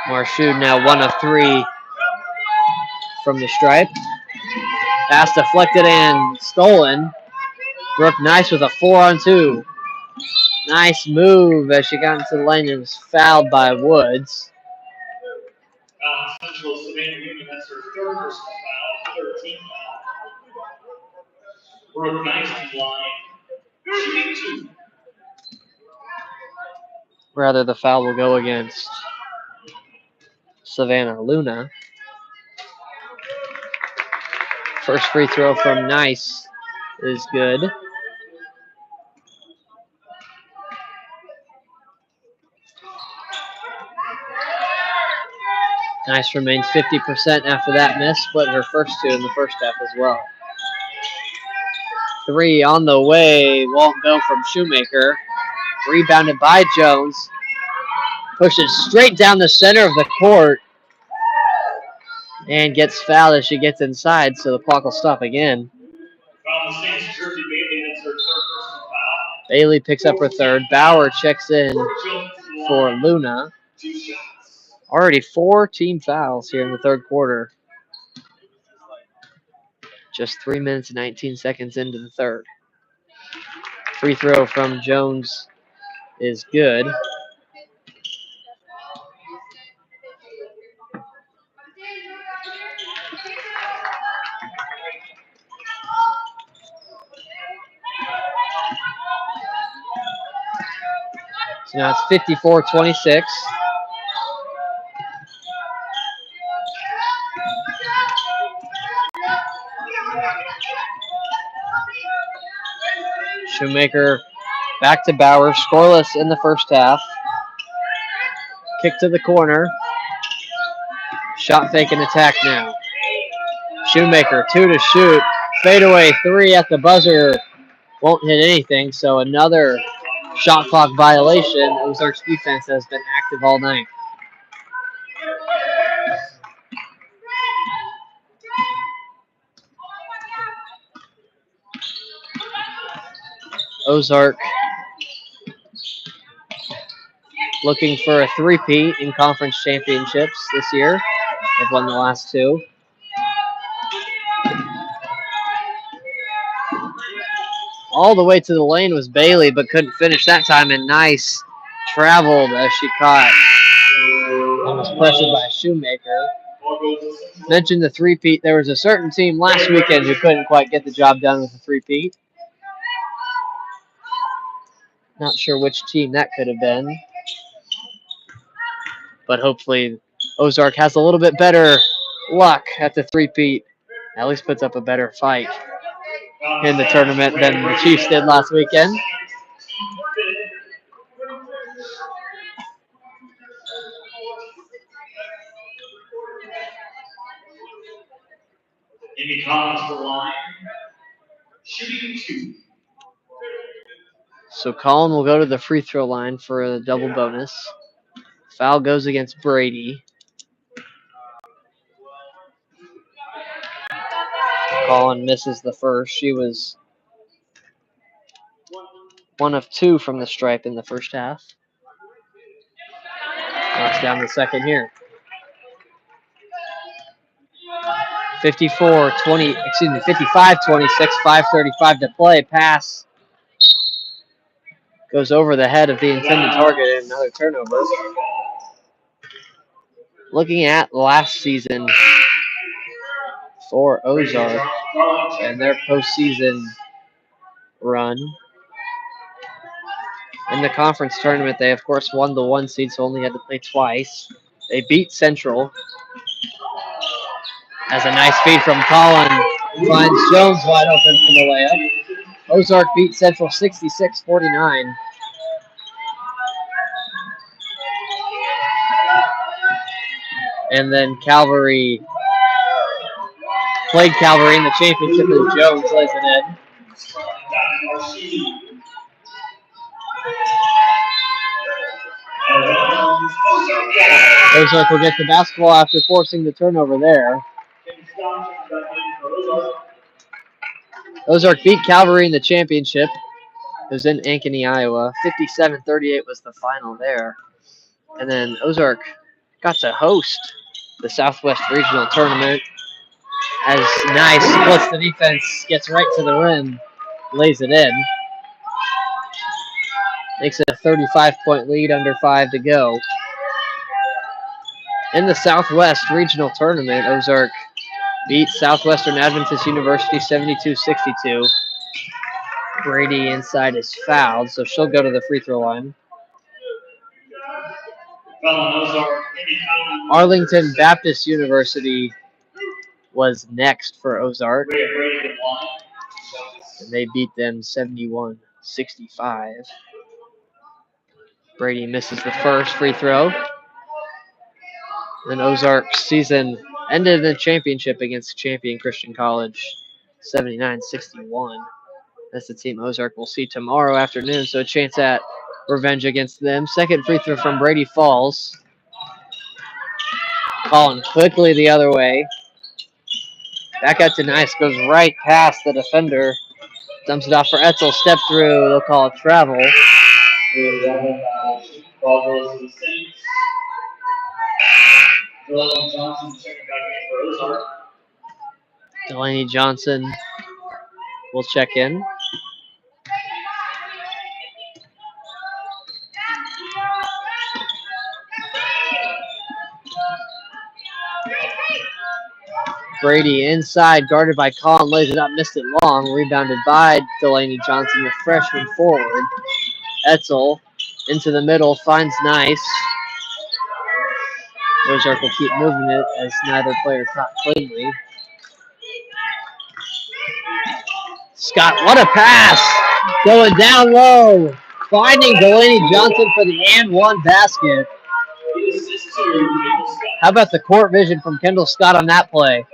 A: Marshoot now 1 of 3 from the stripe. Pass deflected and stolen. Brooke Nice with a 4-on-2. Nice move as she got into the lane and was fouled by Woods. Rather, the foul will go against Savannah Luna. First free throw from Nice is good. Nice remains 50% after that miss, but her first two in the first half as well. Three on the way, won't go from Shoemaker. Rebounded by Jones. Pushes straight down the center of the court and gets fouled as she gets inside, so the clock will stop again. Bailey picks up her third. Bauer checks in for Luna. Already 4 team fouls here in the third quarter. Just 3 minutes and 19 seconds into the third. Free throw from Jones is good. So now it's 54-26. Shoemaker back to Bauer, scoreless in the first half. Kick to the corner. Shot fake and attack now. Shoemaker, 2 to shoot. Fadeaway 3 at the buzzer. Won't hit anything, so another shot clock violation. Ozark's defense has been active all night. Ozark looking for a three-peat in conference championships this year. They've won the last 2. All the way to the lane was Bailey, but couldn't finish that time, and Nice traveled as she caught. Almost pressured by Shoemaker. Mentioned the three-peat. There was a certain team last weekend who couldn't quite get the job done with a three-peat. Not sure which team that could have been. But hopefully Ozark has a little bit better luck at the three-peat. At least puts up a better fight in the tournament than the Chiefs did last weekend.
C: Any comments for the line? Shooting 2.
A: So Colin will go to the free throw line for a double bonus. Foul goes against Brady. Colin misses the first. She was 1 of 2 from the stripe in the first half. Knocks down the second here. 55-26, 5:35 to play. Pass goes over the head of the intended target and another turnover. Looking at last season for Ozark and their postseason run. In the conference tournament, they, of course, won the 1 seed, so only had to play twice. They beat Central. Has a nice feed from Colin. Finds Jones wide open for the layup. Ozark beat Central 66-49. And then Calvary played Calvary in the championship, and Jones lays it in. Ozark will get the basketball after forcing the turnover there. Ozark beat Calvary in the championship. It was in Ankeny, Iowa. 57-38 was the final there. And then Ozark got to host the Southwest Regional Tournament. As Nice splits the defense, gets right to the rim, lays it in. Makes it a 35-point lead, under 5 to go. In the Southwest Regional Tournament, Ozark beat Southwestern Adventist University 72-62. Brady inside is fouled, so she'll go to the free throw line.
C: Ozark.
A: Arlington Baptist University was next for Ozark, and they beat them 71-65. Brady misses the first free throw. Then Ozark's season ended in the championship against champion Christian College, 79-61. That's the team Ozark will see tomorrow afternoon, so a chance at revenge against them. Second free throw from Brady falls. Colin quickly the other way. Back out to Nice, goes right past the defender. Dumps it off for Etzel, step through, they'll call it travel. Delaney Johnson will check in. Brady inside, guarded by Colin, lays it up, missed it long. Rebounded by Delaney Johnson, the freshman forward. Etzel into the middle, finds Nice. Ozark will keep moving it as neither player caught cleanly. Scott, what a pass! Going down low, finding Delaney Johnson for the and one basket. How about the court vision from Kendall Scott on that play?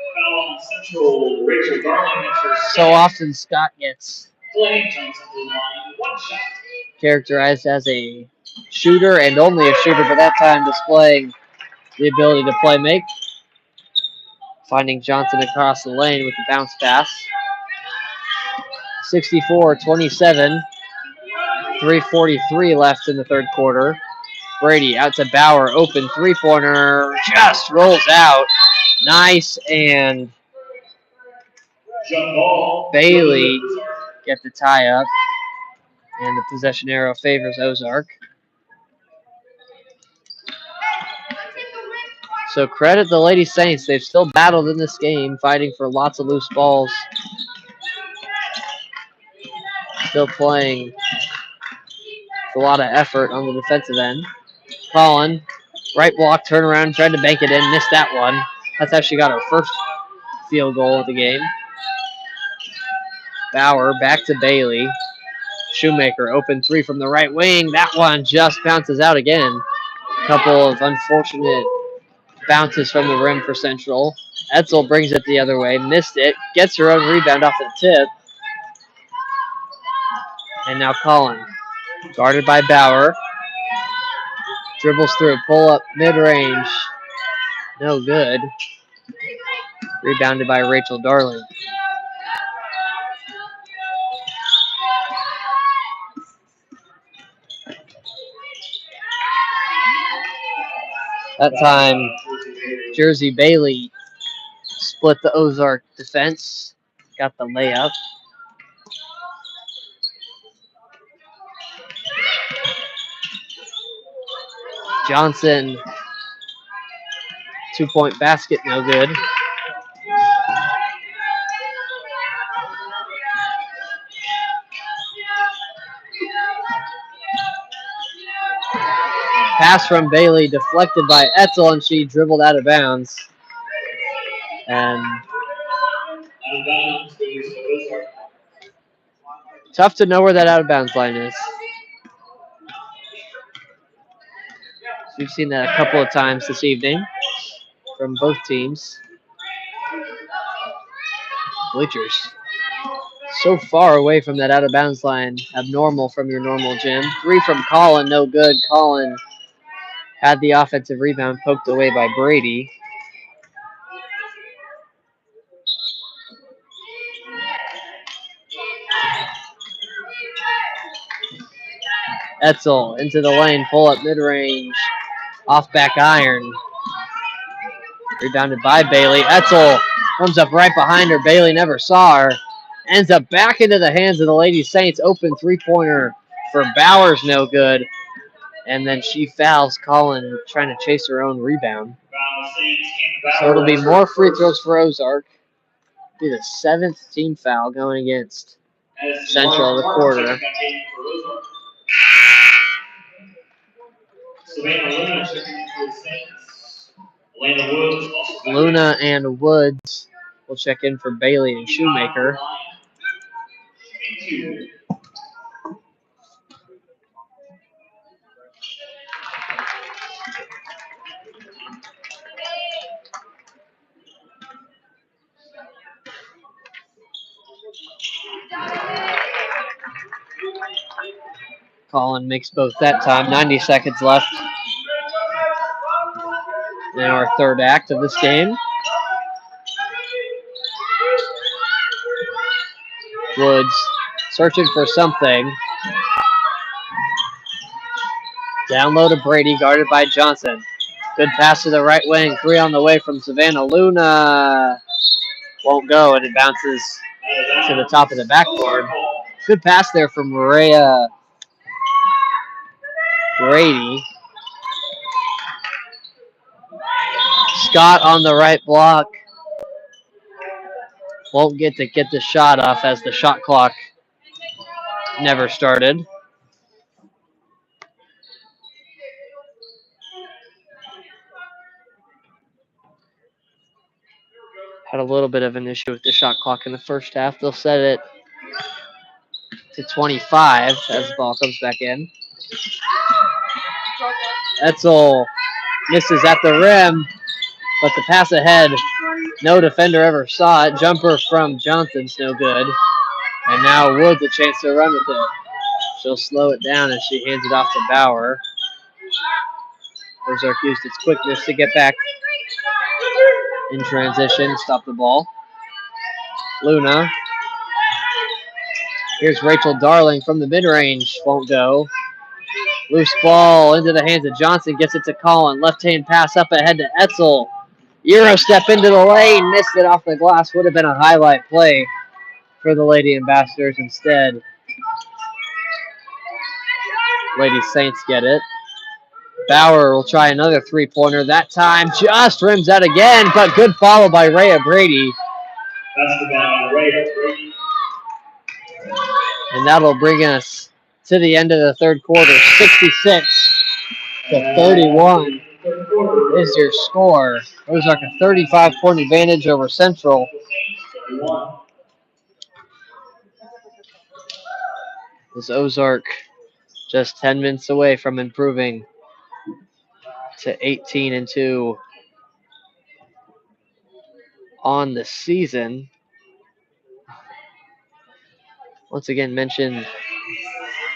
A: So often Scott gets characterized as a shooter and only a shooter, but that time displaying the ability to play make. Finding Johnson across the lane with the bounce pass. 64-27. 3:43 left in the third quarter. Brady out to Bauer, open three-pointer, just rolls out. Nice, and Bailey get the tie up, and the possession arrow favors Ozark. So credit the Lady Saints. They've still battled in this game, fighting for lots of loose balls. Still playing with a lot of effort on the defensive end. Colin, right block, turn around, tried to bank it in, missed that one. That's how she got her first field goal of the game. Bauer back to Bailey. Shoemaker, open three from the right wing. That one just bounces out again. A couple of unfortunate bounces from the rim for Central. Etzel brings it the other way, missed it, gets her own rebound off the tip. And now Colin, guarded by Bauer. Dribbles through, pull up, mid-range. No good. Rebounded by Rachel Darling. That time, Jersey Bailey split the Ozark defense. Got the layup. Johnson, 2-point basket, no good. Pass from Bailey deflected by Etzel, and she dribbled out of bounds. And tough to know where that out of bounds line is. We've seen that a couple of times this evening from both teams. Bleachers so far away from that out of bounds line, abnormal from your normal gym. Three from Colin, no good. Colin had the offensive rebound poked away by Brady. Etzel into the lane, pull up mid-range, off back iron. Rebounded by Bailey. Etzel comes up right behind her. Bailey never saw her. Ends up back into the hands of the Lady Saints. Open three-pointer for Bowers, no good. And then she fouls Colin, trying to chase her own rebound. So it'll be more free throws for Ozark. Be the seventh team foul going against Central of the quarter.
C: Savannah Luna checking in for the Saints. Elena Woods also back
A: Luna and Woods will check in for Bailey and Shoemaker.
C: in.
A: Colin makes both that time. 90 seconds left in our third act of this game. Woods searching for something. Down low to Brady, guarded by Johnson. Good pass to the right wing. 3 on the way from Savannah. Luna won't go, and it bounces to the top of the backboard. Good pass there from Maria Brady. Scott on the right block. Won't get the shot off as the shot clock never started. Had a little bit of an issue with the shot clock in the first half. They'll set it to 25 as the ball comes back in. Etzel misses at the rim, but the pass ahead, no defender ever saw it. Jumper from Johnson's no good. And now Woods a chance to run with it. She'll slow it down as she hands it off to Bauer. Ozark used its quickness to get back in transition, stop the ball. Luna. Here's Rachel Darling from the mid-range. Won't go. Loose ball into the hands of Johnson. Gets it to Colin. Left-hand pass up ahead to Etzel. Euro step into the lane. Missed it off the glass. Would have been a highlight play for the Lady Ambassadors. Instead, Lady Saints get it. Bauer will try another three-pointer. That time just rims out again, but good follow by Rhea Brady.
C: That's the guy, Rhea Brady.
A: And that'll bring us to the end of the third quarter. 66-31 is your score. Ozark a 35-point advantage over Central. This Ozark just 10 minutes away from improving to 18-2 on the season. Once again, mentioned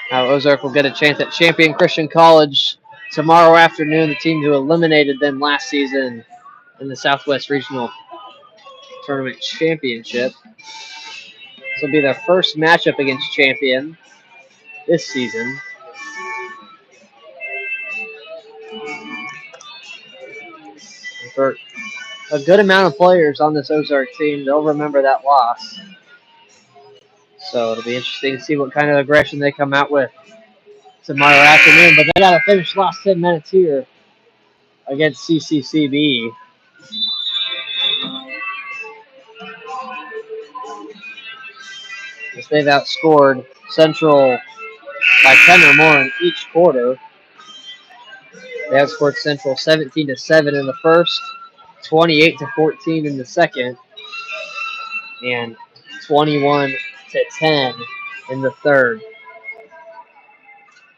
A: how Ozark will get a chance at Champion Christian College tomorrow afternoon, the team who eliminated them last season in the Southwest Regional Tournament Championship. This will be their first matchup against Champion this season. And for a good amount of players on this Ozark team, they'll remember that loss. So it'll be interesting to see what kind of aggression they come out with tomorrow afternoon. But they got to finish the last 10 minutes here against CCCB. As they've outscored Central by 10 or more in each quarter. They outscored Central 17-7 in the first, 28-14 in the second, and 21-10 in the third.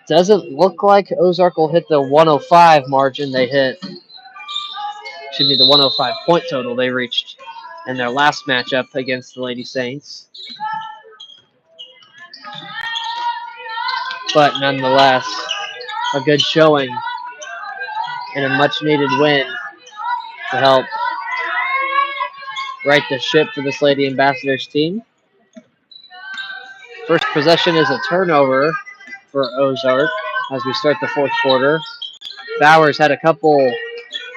A: Doesn't look like Ozark will hit the 105 margin they hit. Should be the 105 point total they reached in their last matchup against the Lady Saints. But nonetheless, a good showing and a much needed win to help right the ship for this Lady Ambassadors team. First possession is a turnover for Ozark as we start the fourth quarter. Bowers had a couple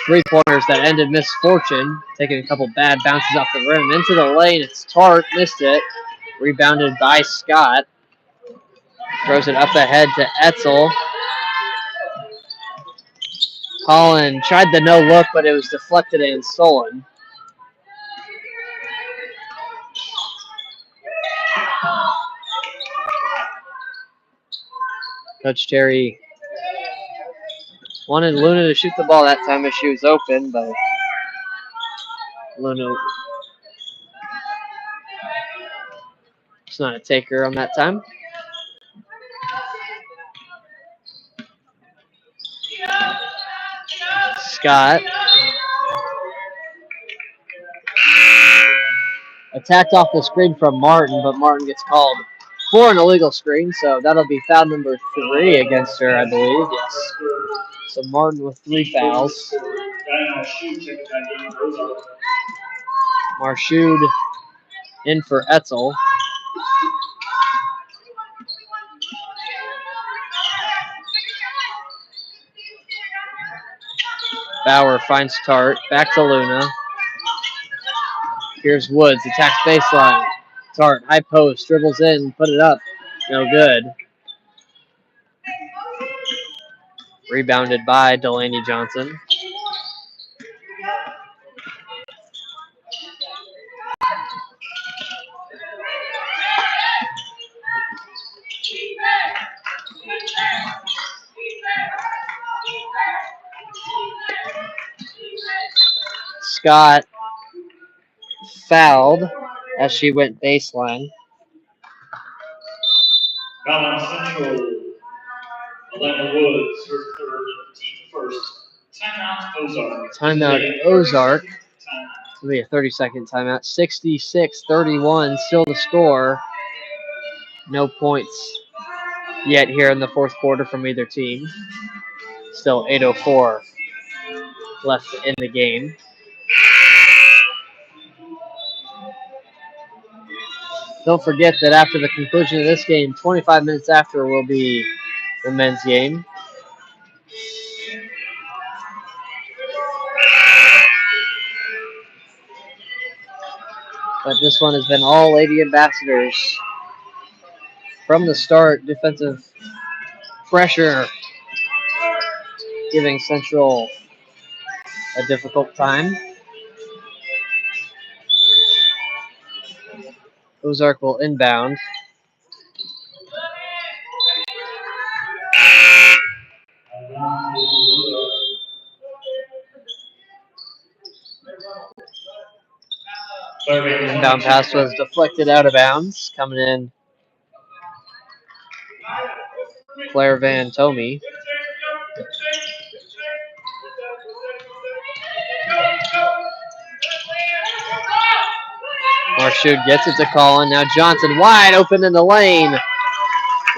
A: three-pointers that ended misfortune, taking a couple bad bounces off the rim. Into the lane, it's Tart, missed it. Rebounded by Scott. Throws it up ahead to Etzel. Colin tried the no-look, but it was deflected and stolen. Coach Terry Wanted Luna to shoot the ball that time if she was open, but Luna was not a taker on that time. Scott attacked off the screen from Martin, but Martin gets called for an illegal screen, so that'll be foul number 3 against her, I believe. Yes. So Martin with 3 fouls. Marshood in for Etzel. Bauer finds Tart. Back to Luna. Here's Woods. Attacks baseline. Tart, high post. Dribbles in. Put it up. No good. Rebounded by Delaney Johnson. Scott fouled as she went baseline.
C: Foul on Central. Elena Woods, her third, team first. Timeout Ozark.
A: Timeout Ozark. It'll be a 30-second timeout. 66-31, still the score. No points yet here in the fourth quarter from either team. Still 8:04 left in the game. Don't forget that after the conclusion of this game, 25 minutes after will be the men's game. But this one has been all Lady Ambassadors. From the start, defensive pressure giving Central a difficult time. Ozark will inbound. Inbound pass was deflected out of bounds. Coming in, Claire Van Tomey. Marshood gets it to Collin. Now Johnson wide open in the lane.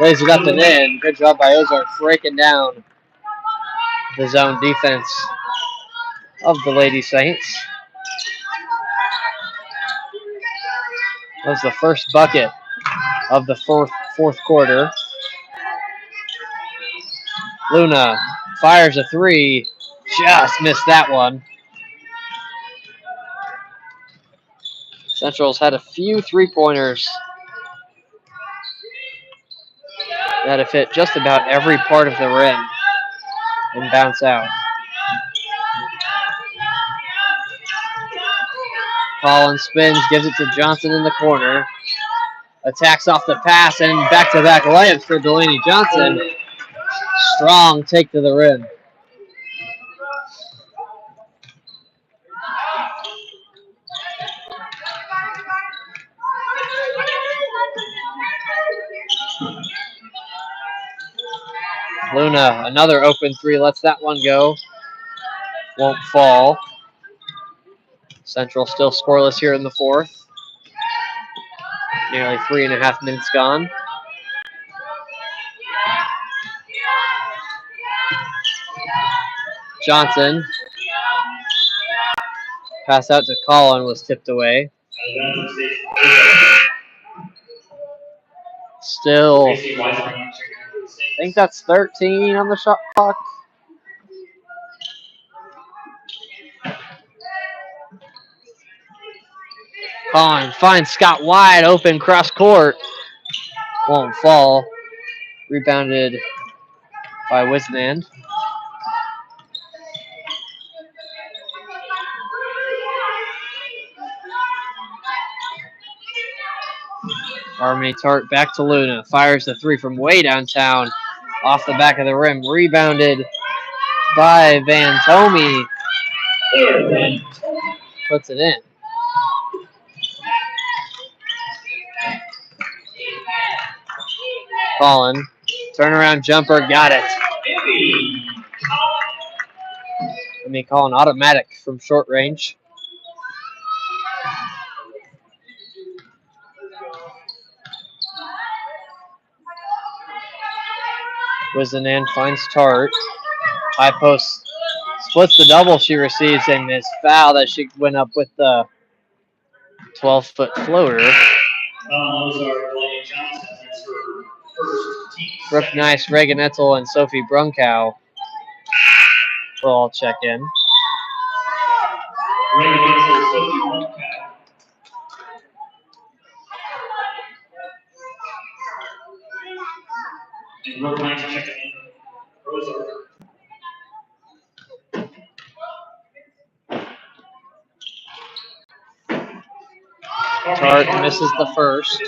A: Lays it up and in. Good job by Ozark breaking down the zone defense of the Lady Saints. That was the first bucket of the fourth quarter. Luna fires a 3. Just missed that one. Central's had a few 3-pointers that have hit just about every part of the rim and bounce out. Collins spins, gives it to Johnson in the corner. Attacks off the pass and back-to-back layups for Delaney Johnson. Strong take to the rim. Luna, another open 3, lets that one go. Won't fall. Central still scoreless here in the fourth. Nearly 3.5 minutes gone. Johnson. Pass out to Collin was tipped away. Still, I think that's 13 on the shot clock. Collin finds Scott wide open cross court. Won't fall. Rebounded by Wisnand. Army Tart back to Luna. Fires the 3 from way downtown. Off the back of the rim. Rebounded by Van Tomey.
C: Third.
A: Puts it in. Colin. Turnaround jumper. Got it. Let me call an automatic from short range. Wizenan finds Tart. High post splits the double she receives and is fouled as she went up with the 12-foot floater.
C: Ozark, Blaine Johnson, that's her first team.
A: Brooke Nice, Reagan Etzel, and Sophie Brunkow will all check in.
C: Reagan Etzel, Sophie Brunkow. And Brooke Nice checking in. Ozark.
A: Tart misses the first.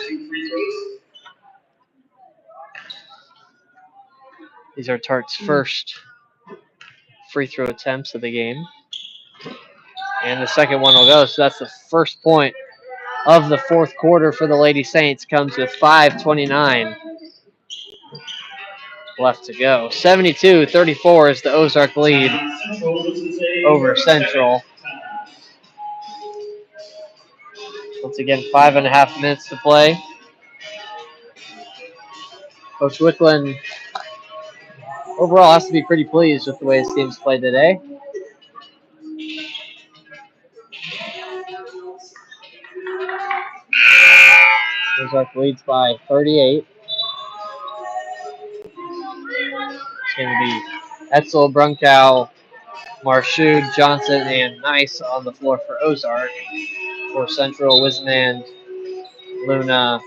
A: These are Tart's first free throw attempts of the game. And the second one will go. So that's the first point of the fourth quarter for the Lady Saints. Comes with 5:29 left to go. 72-34 is the Ozark lead over Central. Once again, 5.5 minutes to play. Coach Wicklund overall has to be pretty pleased with the way his team's played today. Ozark leads by 38. It's going to be Etzel, Brunkow, Marshud, Johnson, and Nice on the floor for Ozark. For Central, Wizeman, Luna,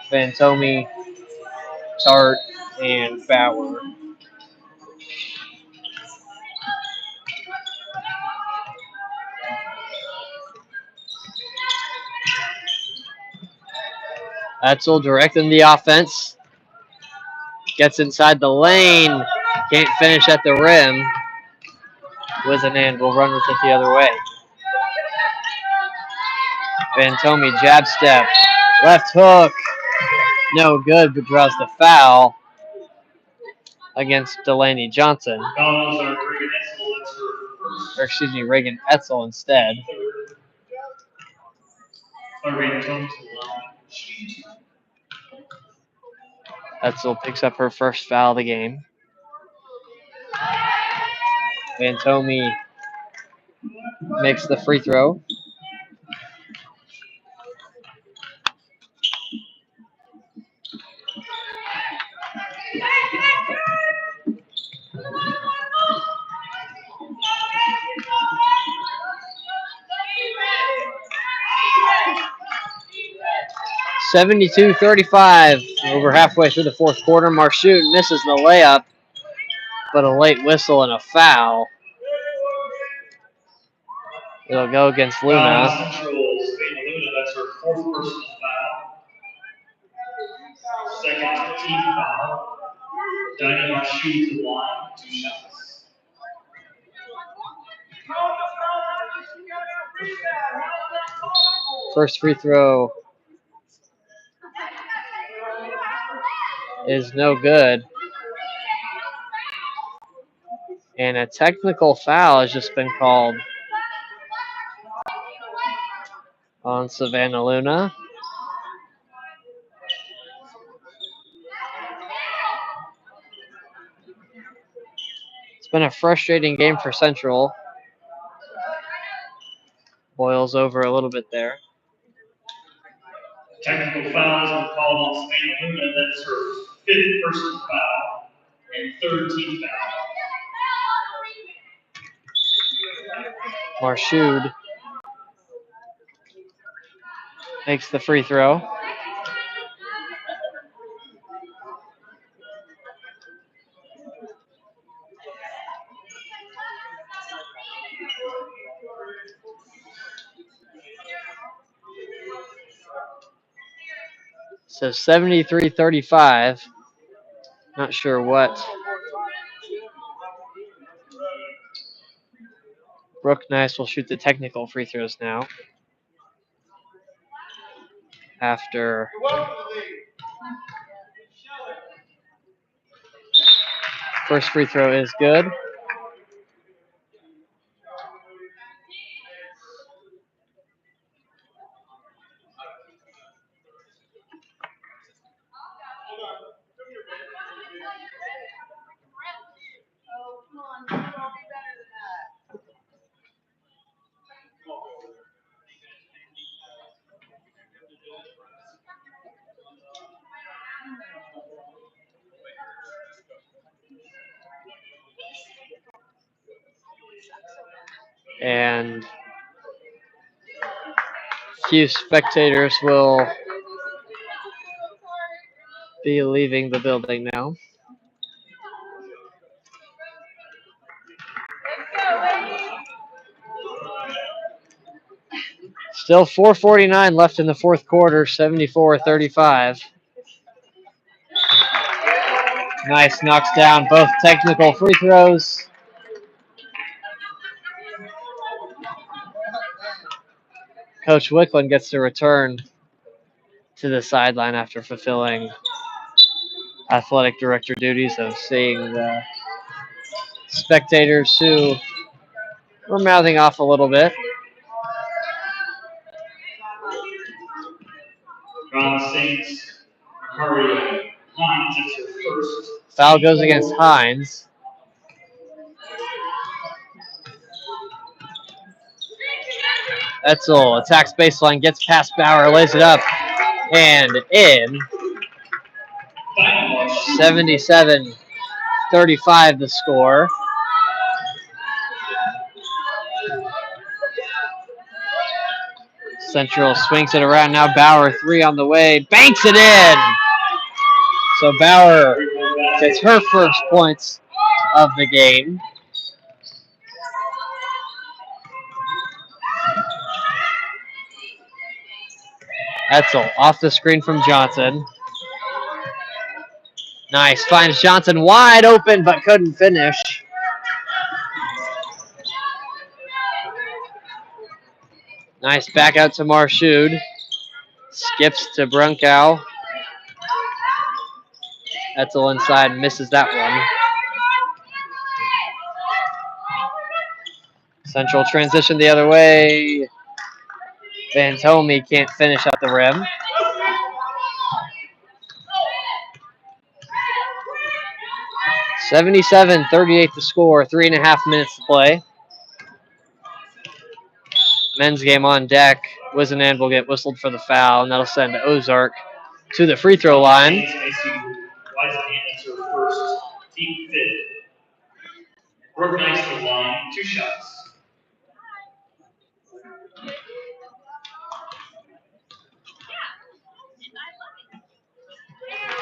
A: Van Tomey, Tart, and Bauer. Etzel directing the offense. Gets inside the lane. Can't finish at the rim. Wizeman will run with it the other way. Van Tomey jab step. Left hook. No good, but draws the foul against Delaney Johnson. Or excuse me, Reagan Etzel instead. Etzel picks up her first foul of the game. Van Tomey makes the free throw. (72-35) over halfway through the fourth quarter. Marshut misses the layup, but a late whistle and a foul. It'll go against Luna.
C: Central, Luna, that's her fourth personal foul. Second team foul. Dinah Marshut to the line, 2 shots.
A: First free throw is no good. And a technical foul has just been called on Savannah Luna. It's been a frustrating game for Central. Boils over a little bit there.
C: Technical foul has been called on Savannah Luna. That's her 5th personal foul and 3rd team foul.
A: Marshud makes the free throw. So 73-35. Not sure what Brooke Nice will shoot the technical free throws now. After first free throw is good. And few spectators will be leaving the building now. Still 4:49 left in the fourth quarter, 74-35. Nice knocks down both technical free throws. Coach Wickland gets to return to the sideline after fulfilling athletic director duties of seeing the spectators who were mouthing off a little bit.
C: Saints, Maria Hines, it's her first.
A: Foul goes against Hines. Etzel attacks baseline, gets past Bauer, lays it up, and in. 77-35 the score. Central swings it around now. Bauer, three on the way. Banks it in. So Bauer gets her first points of the game. Etzel off the screen from Johnson. Nice. Finds Johnson wide open but couldn't finish. Nice back out to Marshood. Skips to Brunkow. Etzel inside, misses that one. Central transition the other way. Van Tomey can't finish at the rim. (77-38) the score. 3.5 minutes to play. Men's game on deck. Wizenan will get whistled for the foul, and that'll send Ozark to the free throw line.
C: It's her first team fifth. Brooke Nice to the line, 2 shots.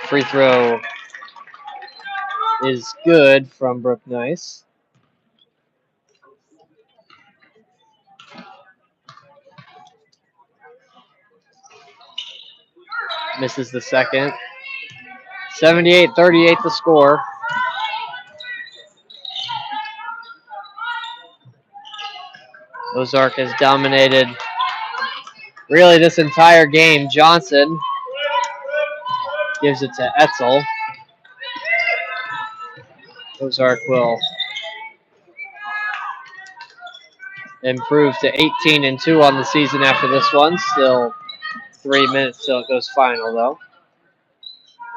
A: Free throw is good from Brooke Nice. Misses the second. 78-38 the score. Ozark has dominated really this entire game. Johnson gives it to Etzel. Ozark will improve to 18-2 on the season after this one. Still 3 minutes till it goes final, though.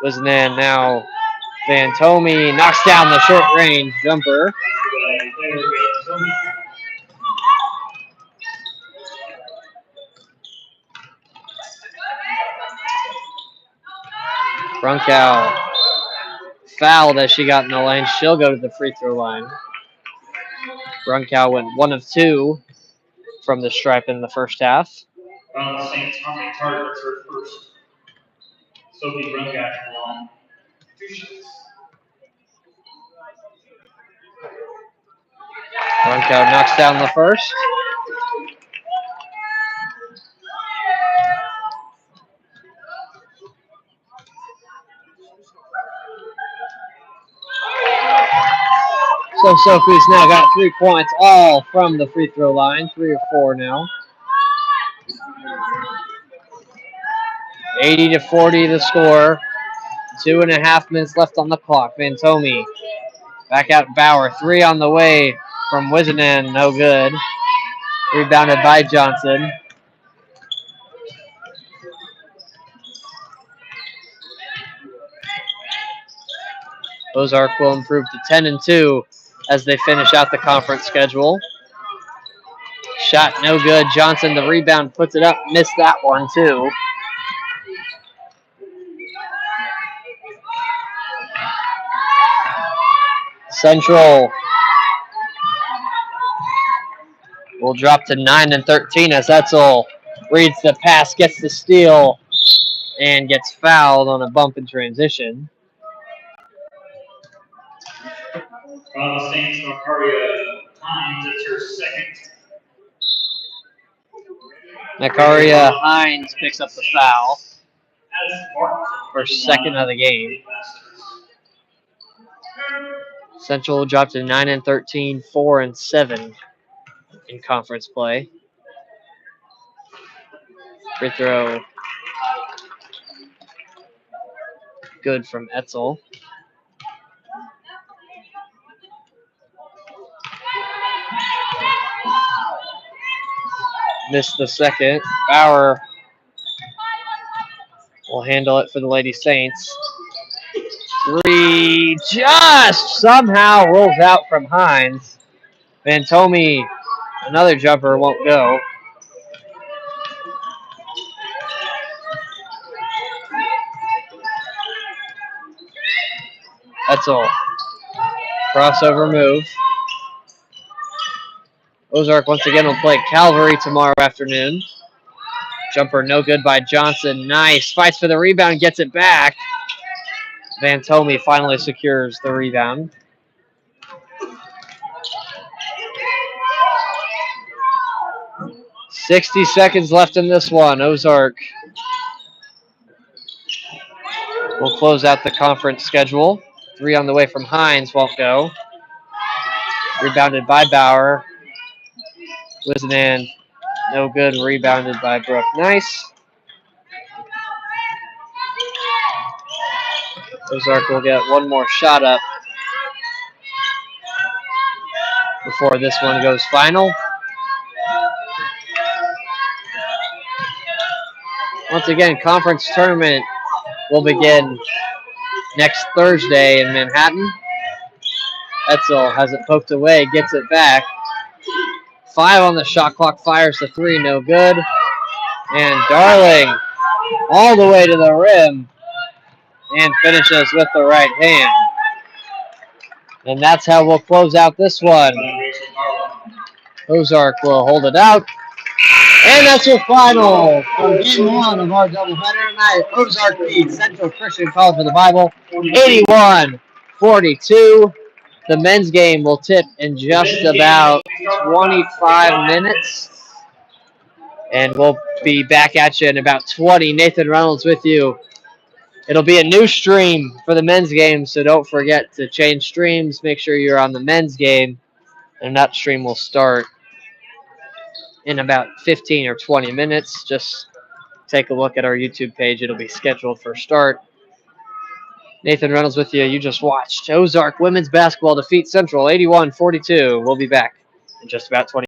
A: Wizenan now. Van Tomey knocks down the short range jumper. Brunkow fouled as she got in the lane. She'll go to the free throw line. Brunkow went 1 of 2 from the stripe in the first half.
C: Saints Harmony targets her first. Sophie Brunkow to the line, 2 shots.
A: Brunkow knocks down the first. So Sophie's now got 3 points, all from the free throw line. 3 or 4 now. 80-40 the score. 2.5 minutes left on the clock. Vantomi back out Bauer. 3 on the way from Wizenan. No good. Rebounded by Johnson. Ozark will improve to 10-2 as they finish out the conference schedule. Shot no good. Johnson, the rebound, puts it up. Missed that one, too. Central will drop to 9-13 as Etzel reads the pass, gets the steal, and gets fouled on a bump in transition.
C: From the Saints, Macaria Hines, it's her second.
A: Macaria Hines picks up the foul.
C: As Martin
A: for second of the game. Central will drop to 9-13, 4-7 in conference play. Free throw good from Etzel. Missed the second. Bauer will handle it for the Lady Saints. 3 just somehow rolls out from Hines. Vantomi, another jumper, won't go. Etzel. Crossover move. Ozark once again will play Calvary tomorrow afternoon. Jumper no good by Johnson. Nice. Fights for the rebound, gets it back. Vantomi finally secures the rebound. .60 seconds left in this one. Ozark will close out the conference schedule. 3 on the way from Hines, won't go. Rebounded by Bauer. Wizenan, no good. Rebounded by Brooke. Nice. Ozark will get one more shot up before this one goes final. Once again, conference tournament will begin next Thursday in Manhattan. Etzel has it poked away, gets it back. 5 on the shot clock, fires the 3, no good. And Darling all the way to the rim and finishes with the right hand. And that's how we'll close out this one. Ozark will hold it out. And that's your final from game 1 of our doubleheader tonight. Ozark leads Central Christian College of the Bible 81-42. The men's game will tip in just about 25 minutes. And we'll be back at you in about 20. Nathan Reynolds with you. It'll be a new stream for the men's game, so don't forget to change streams. Make sure you're on the men's game. And that stream will start in about 15 or 20 minutes. Just take a look at our YouTube page. It'll be scheduled for start. Nathan Reynolds with you. You just watched Ozark women's basketball defeat Central 81-42. We'll be back in just about 20